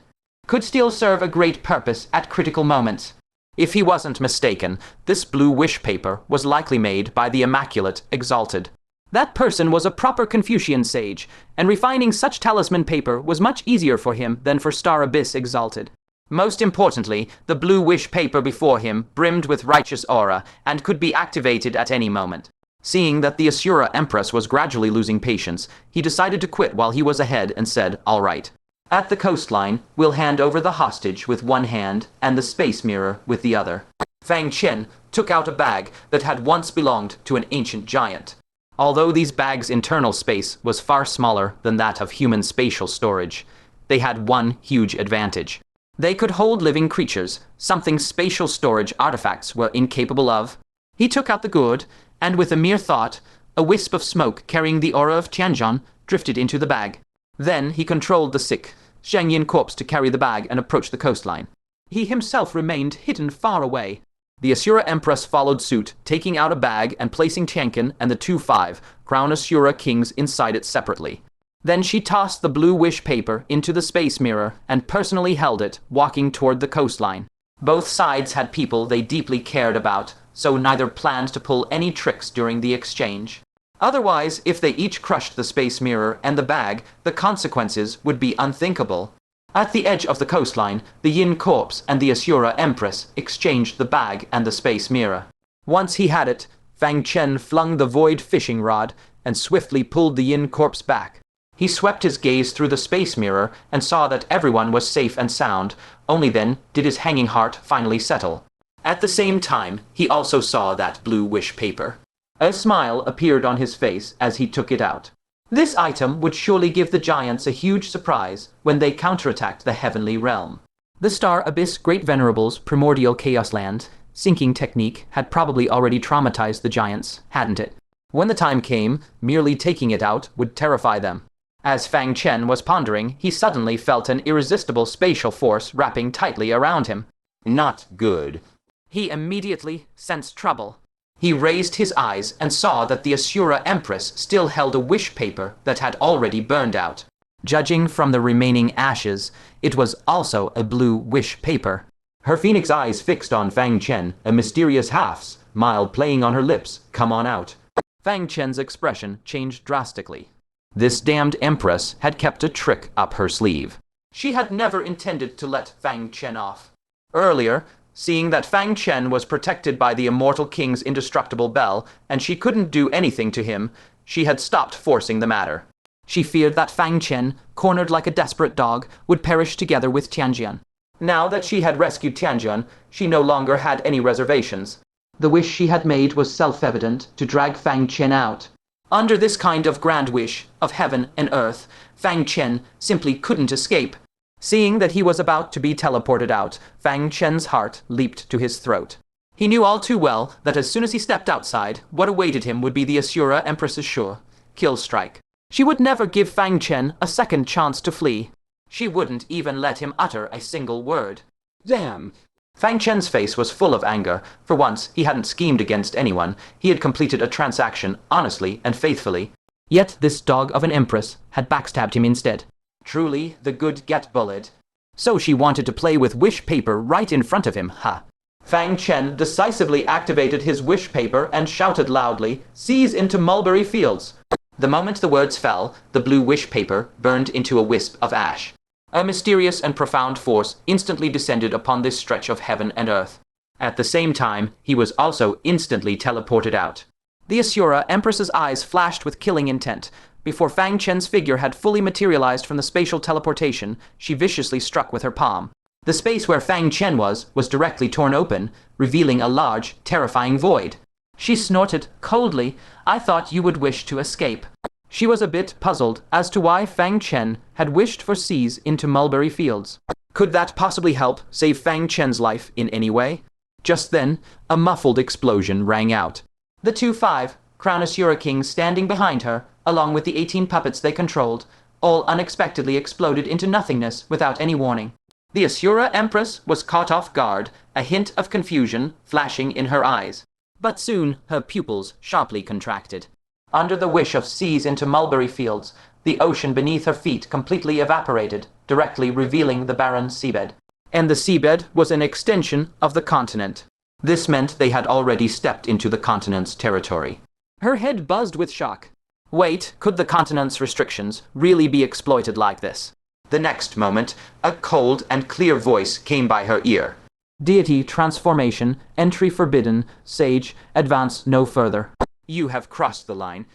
could still serve a great purpose at critical moments. If he wasn't mistaken, this blue wish paper was likely made by the Immaculate Exalted. That person was a proper Confucian sage, and refining such talisman paper was much easier for him than for Star Abyss Exalted. Most importantly, the blue wish paper before him brimmed with righteous aura and could be activated at any moment. Seeing that the Asura Empress was gradually losing patience, he decided to quit while he was ahead and said, all right. At the coastline, we'll hand over the hostage with one hand and the space mirror with the other. Fang Chen took out a bag that had once belonged to an ancient giant. Although these bags' internal space was far smaller than that of human spatial storage, they had one huge advantage. They could hold living creatures, something spatial storage artifacts were incapable of. He took out the gourd, and with a mere thought, a wisp of smoke carrying the aura of Tianzhan drifted into the bag. Then he controlled the sick Zhengyin corpse to carry the bag and approach the coastline. He himself remained hidden far away. The Asura Empress followed suit, taking out a bag and placing Tiankin and the 2-5 crown Asura kings inside it separately. Then she tossed the blue wish paper into the space mirror and personally held it, walking toward the coastline. Both sides had people they deeply cared about, so neither planned to pull any tricks during the exchange. Otherwise, if they each crushed the space mirror and the bag, the consequences would be unthinkable. At the edge of the coastline, the Yin corpse and the Asura Empress exchanged the bag and the space mirror. Once he had it, Fang Chen flung the void fishing rod and swiftly pulled the Yin corpse back. He swept his gaze through the space mirror and saw that everyone was safe and sound. Only then did his hanging heart finally settle. At the same time, he also saw that blue wish paper. A smile appeared on his face as he took it out. This item would surely give the giants a huge surprise when they counterattacked the heavenly realm. The Star Abyss Great Venerable's primordial chaos land sinking technique had probably already traumatized the giants, hadn't it? When the time came, merely taking it out would terrify them. As Fang Chen was pondering, he suddenly felt an irresistible spatial force wrapping tightly around him. Not good. He immediately sensed trouble. He raised his eyes and saw that the Asura Empress still held a wish paper that had already burned out. Judging from the remaining ashes, it was also a blue wish paper. Her phoenix eyes fixed on Fang Chen, a mysterious smile playing on her lips. Come on out. Fang Chen's expression changed drastically. This damned Empress had kept a trick up her sleeve. She had never intended to let Fang Chen off. Earlier, seeing that Fang Chen was protected by the immortal king's indestructible bell, and she couldn't do anything to him, she had stopped forcing the matter. She feared that Fang Chen, cornered like a desperate dog, would perish together with Tianjian. Now that she had rescued Tianjian, she no longer had any reservations. The wish she had made was self-evident, to drag Fang Chen out. Under this kind of grand wish, of heaven and earth, Fang Chen simply couldn't escape. Seeing that he was about to be teleported out, Fang Chen's heart leaped to his throat. He knew all too well that as soon as he stepped outside, what awaited him would be the Asura Empress's sure kill strike. She would never give Fang Chen a second chance to flee. She wouldn't even let him utter a single word. Damn! Fang Chen's face was full of anger. For once, he hadn't schemed against anyone. He had completed a transaction honestly and faithfully. Yet this dog of an empress had backstabbed him instead. Truly, the good get bullied. So she wanted to play with wish paper right in front of him, ha! Fang Chen decisively activated his wish paper and shouted loudly, "Seize into mulberry fields!" The moment the words fell, the blue wish paper burned into a wisp of ash. A mysterious and profound force instantly descended upon this stretch of heaven and earth. At the same time, he was also instantly teleported out. The Asura Empress's eyes flashed with killing intent. Before Fang Chen's figure had fully materialized from the spatial teleportation, she viciously struck with her palm. The space where Fang Chen was directly torn open, revealing a large, terrifying void. She snorted coldly, "I thought you would wish to escape." She was a bit puzzled as to why Fang Chen had wished for seize into mulberry fields. Could that possibly help save Fang Chen's life in any way? Just then, a muffled explosion rang out. The 2-5 Crown Asura Kings standing behind her, along with the 18 puppets they controlled, all unexpectedly exploded into nothingness without any warning. The Asura Empress was caught off guard, a hint of confusion flashing in her eyes. But soon her pupils sharply contracted. Under the wish of seize into mulberry fields, the ocean beneath her feet completely evaporated, directly revealing the barren seabed. And the seabed was an extension of the continent. This meant they had already stepped into the continent's territory. Her head buzzed with shock. Wait, could the continent's restrictions really be exploited like this? The next moment, a cold and clear voice came by her ear. Deity transformation, entry forbidden, sage, advance no further. You have crossed the line.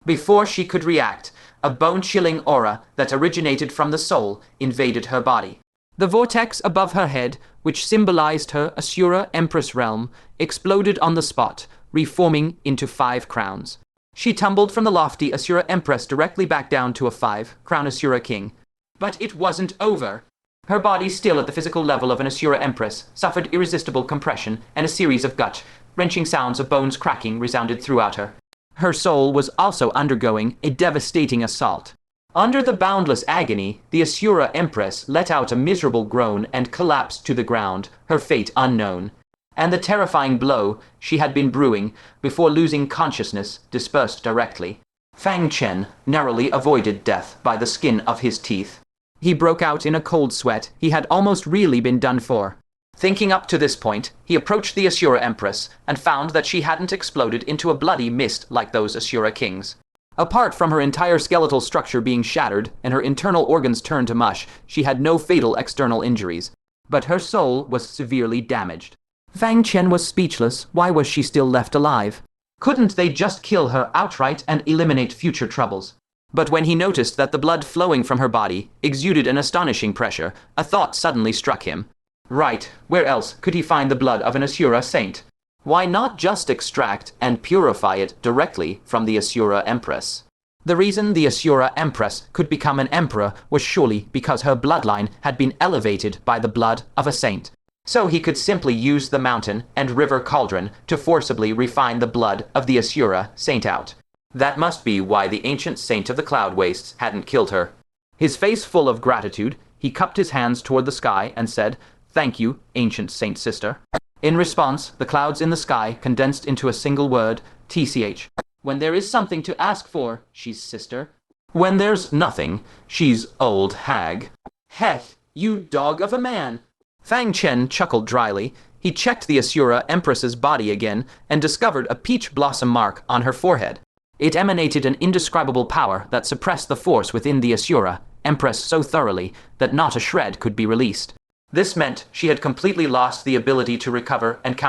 Before she could react, a bone-chilling aura that originated from the soul invaded her body. The vortex above her head, which symbolized her Asura Empress realm, exploded on the spot, reforming into 5 crowns. She tumbled from the lofty Asura Empress directly back down to a 5 Crown Asura King. But it wasn't over. Her body, still at the physical level of an Asura Empress, suffered irresistible compression, and a series of gut-wrenching sounds of bones cracking resounded throughout her. Her soul was also undergoing a devastating assault. Under the boundless agony, the Asura Empress let out a miserable groan and collapsed to the ground, her fate unknown. And the terrifying blow she had been brewing, before losing consciousness, dispersed directly. Fang Chen narrowly avoided death by the skin of his teeth. He broke out in a cold sweat. He had almost really been done for. Thinking up to this point, he approached the Asura Empress and found that she hadn't exploded into a bloody mist like those Asura Kings. Apart from her entire skeletal structure being shattered and her internal organs turned to mush, she had no fatal external injuries. But her soul was severely damaged. Fang Chen was speechless. Why was she still left alive? Couldn't they just kill her outright and eliminate future troubles? But when he noticed that the blood flowing from her body exuded an astonishing pressure, a thought suddenly struck him. Right, where else could he find the blood of an Asura Saint? Why not just extract and purify it directly from the Asura Empress? The reason the Asura Empress could become an emperor was surely because her bloodline had been elevated by the blood of a saint. So he could simply use the mountain and river cauldron to forcibly refine the blood of the Asura Saint out. That must be why the ancient saint of the cloud wastes hadn't killed her. His face full of gratitude, he cupped his hands toward the sky and said, "Thank you, ancient saint sister." In response, the clouds in the sky condensed into a single word, TCH. When there is something to ask for, she's sister. When there's nothing, she's old hag. Heth, you dog of a man. Fang Chen chuckled dryly. He checked the Asura Empress's body again and discovered a peach blossom mark on her forehead. It emanated an indescribable power that suppressed the force within the Asura Empress so thoroughly that not a shred could be released. This meant she had completely lost the ability to recover and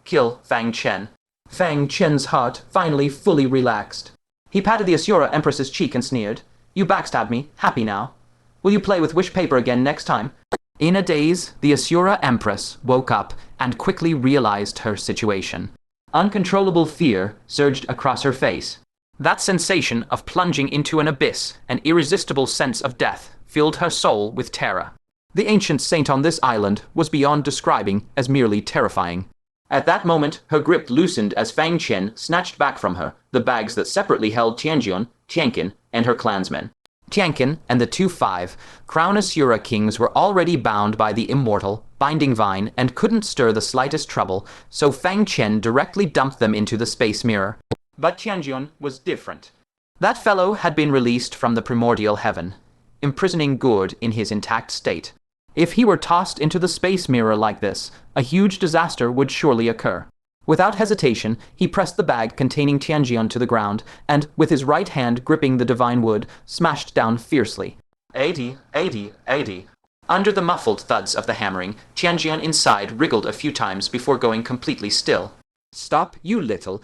kill Fang Chen. Fang Chen's heart finally fully relaxed. He patted the Asura Empress's cheek and sneered, "You backstabbed me, happy now? Will you play with wish paper again next time?" In a daze, the Asura Empress woke up and quickly realized her situation. Uncontrollable fear surged across her face. That sensation of plunging into an abyss, an irresistible sense of death, filled her soul with terror. The ancient saint on this island was beyond describing as merely terrifying. At that moment, her grip loosened as Fang Chen snatched back from her the bags that separately held Tianjian, Tianqin, and her clansmen. Tianqin and the 2-5 Crown Asura kings were already bound by the immortal binding vine and couldn't stir the slightest trouble, so Fang Chen directly dumped them into the space mirror. But Tianjian was different. That fellow had been released from the primordial heaven, imprisoning Gourd in his intact state. If he were tossed into the space mirror like this, a huge disaster would surely occur. Without hesitation, he pressed the bag containing Tianjian to the ground, and, with his right hand gripping the divine wood, smashed down fiercely. 80, 80, 80. Under the muffled thuds of the hammering, Tianjian inside wriggled a few times before going completely still. "Stop, you little..."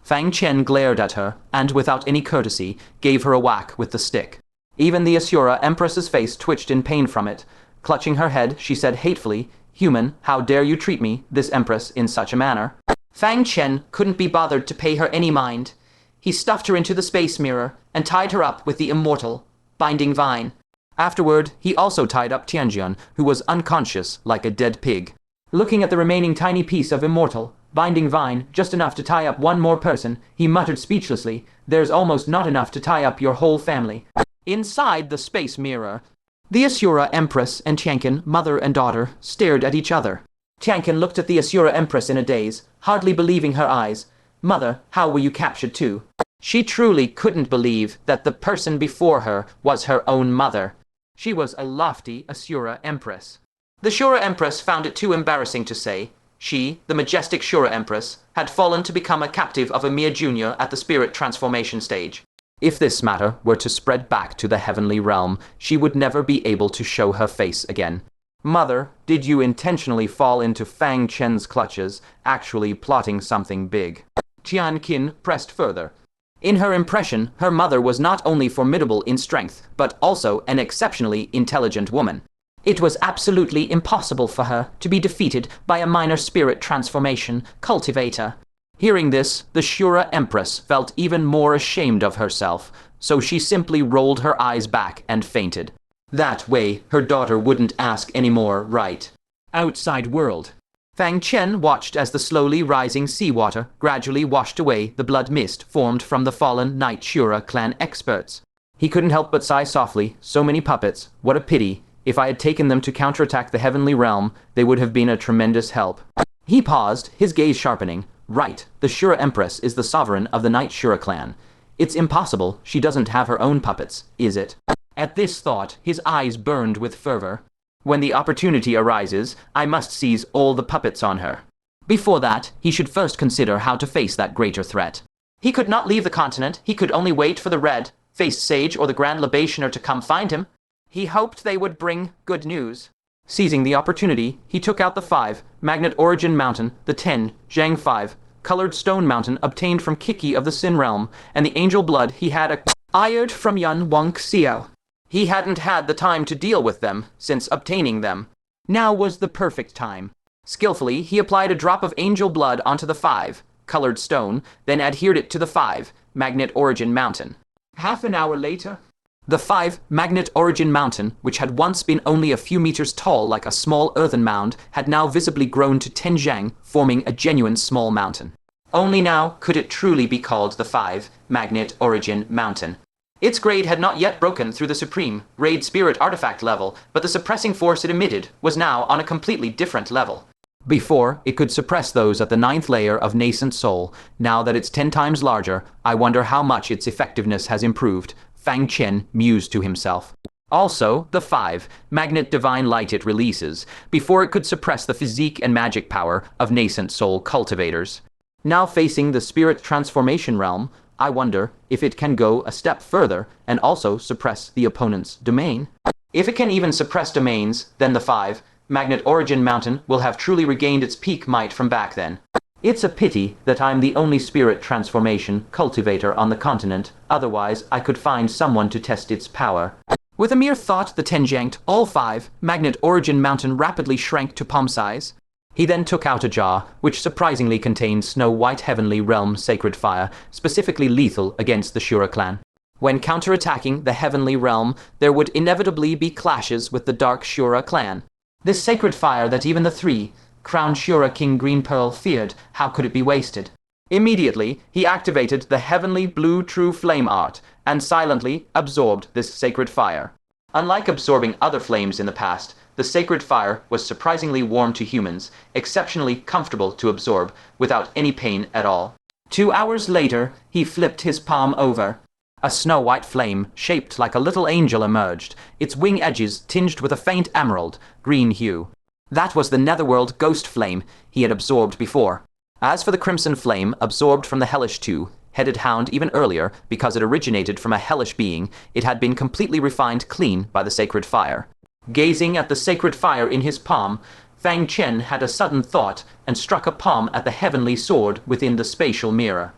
Fang Chen glared at her, and without any courtesy, gave her a whack with the stick. Even the Asura Empress's face twitched in pain from it. Clutching her head, she said hatefully, "Human, how dare you treat me, this Empress, in such a manner?" Fang Chen couldn't be bothered to pay her any mind. He stuffed her into the space mirror and tied her up with the immortal binding vine. Afterward, he also tied up Tianjian, who was unconscious like a dead pig. Looking at the remaining tiny piece of immortal binding vine, just enough to tie up one more person, he muttered speechlessly, "There's almost not enough to tie up your whole family." Inside the space mirror, the Asura Empress and Tianqin, mother and daughter, stared at each other. Tianqin looked at the Asura Empress in a daze, hardly believing her eyes. "Mother, how were you captured too?" She truly couldn't believe that the person before her was her own mother. She was a lofty Asura Empress. The Asura Empress found it too embarrassing to say. She, the majestic Asura Empress, had fallen to become a captive of a mere junior at the spirit transformation stage. If this matter were to spread back to the heavenly realm, she would never be able to show her face again. "Mother, did you intentionally fall into Fang Chen's clutches, actually plotting something big?" Tianqin pressed further. In her impression, her mother was not only formidable in strength, but also an exceptionally intelligent woman. It was absolutely impossible for her to be defeated by a minor spirit transformation cultivator. Hearing this, the Asura Empress felt even more ashamed of herself, so she simply rolled her eyes back and fainted. That way, her daughter wouldn't ask any more, right? Outside world. Fang Chen watched as the slowly rising seawater gradually washed away the blood mist formed from the fallen Night Shura clan experts. He couldn't help but sigh softly. So many puppets, what a pity. If I had taken them to counterattack the heavenly realm, they would have been a tremendous help. He paused, his gaze sharpening. Right, the Asura Empress is the sovereign of the Night Shura clan. It's impossible she doesn't have her own puppets, is it? At this thought, his eyes burned with fervor. When the opportunity arises, I must seize all the puppets on her. Before that, he should first consider how to face that greater threat. He could not leave the continent, he could only wait for the red-faced sage or the Grand Libationer to come find him. He hoped they would bring good news. Seizing the opportunity, he took out the 5 Magnet Origin Mountain, the 10 Zhang 5 Colored Stone Mountain obtained from Kiki of the Sin Realm, and the angel blood he had acquired from Yun Wang Xiao. He hadn't had the time to deal with them since obtaining them. Now was the perfect time. Skillfully, he applied a drop of angel blood onto the 5 Colored Stone, then adhered it to the 5 Magnet Origin Mountain. Half an hour later, the 5 Magnet Origin Mountain, which had once been only a few meters tall like a small earthen mound, had now visibly grown to 10 zhang, forming a genuine small mountain. Only now could it truly be called the 5 Magnet Origin Mountain. Its grade had not yet broken through the supreme raid spirit artifact level, but the suppressing force it emitted was now on a completely different level. Before, it could suppress those at the 9th layer of nascent soul. Now that it's 10 times larger, I wonder how much its effectiveness has improved, Fang Chen mused to himself. Also, the 5 Magnet Divine Light it releases. Before, it could suppress the physique and magic power of nascent soul cultivators. Now facing the spirit transformation realm, I wonder if it can go a step further and also suppress the opponent's domain. If it can even suppress domains, then the 5 Magnet Origin Mountain will have truly regained its peak might from back then. It's a pity that I'm the only spirit transformation cultivator on the continent, otherwise I could find someone to test its power. With a mere thought the Tenjanked, all 5 Magnet Origin Mountain rapidly shrank to palm size. He then took out a jar, which surprisingly contained Snow-White Heavenly Realm Sacred Fire, specifically lethal against the Shura clan. When counterattacking the Heavenly Realm, there would inevitably be clashes with the Dark Shura clan. This sacred fire that even the 3 Crowned Shura King Green Pearl feared, how could it be wasted? Immediately, he activated the Heavenly Blue True Flame Art, and silently absorbed this sacred fire. Unlike absorbing other flames in the past, the sacred fire was surprisingly warm to humans, exceptionally comfortable to absorb, without any pain at all. 2 hours later, he flipped his palm over. A snow-white flame, shaped like a little angel, emerged, its wing edges tinged with a faint emerald green hue. That was the netherworld ghost flame he had absorbed before. As for the crimson flame absorbed from the hellish 2, headed hound even earlier because it originated from a hellish being, it had been completely refined clean by the sacred fire. Gazing at the sacred fire in his palm, Fang Chen had a sudden thought and struck a palm at the heavenly sword within the spatial mirror.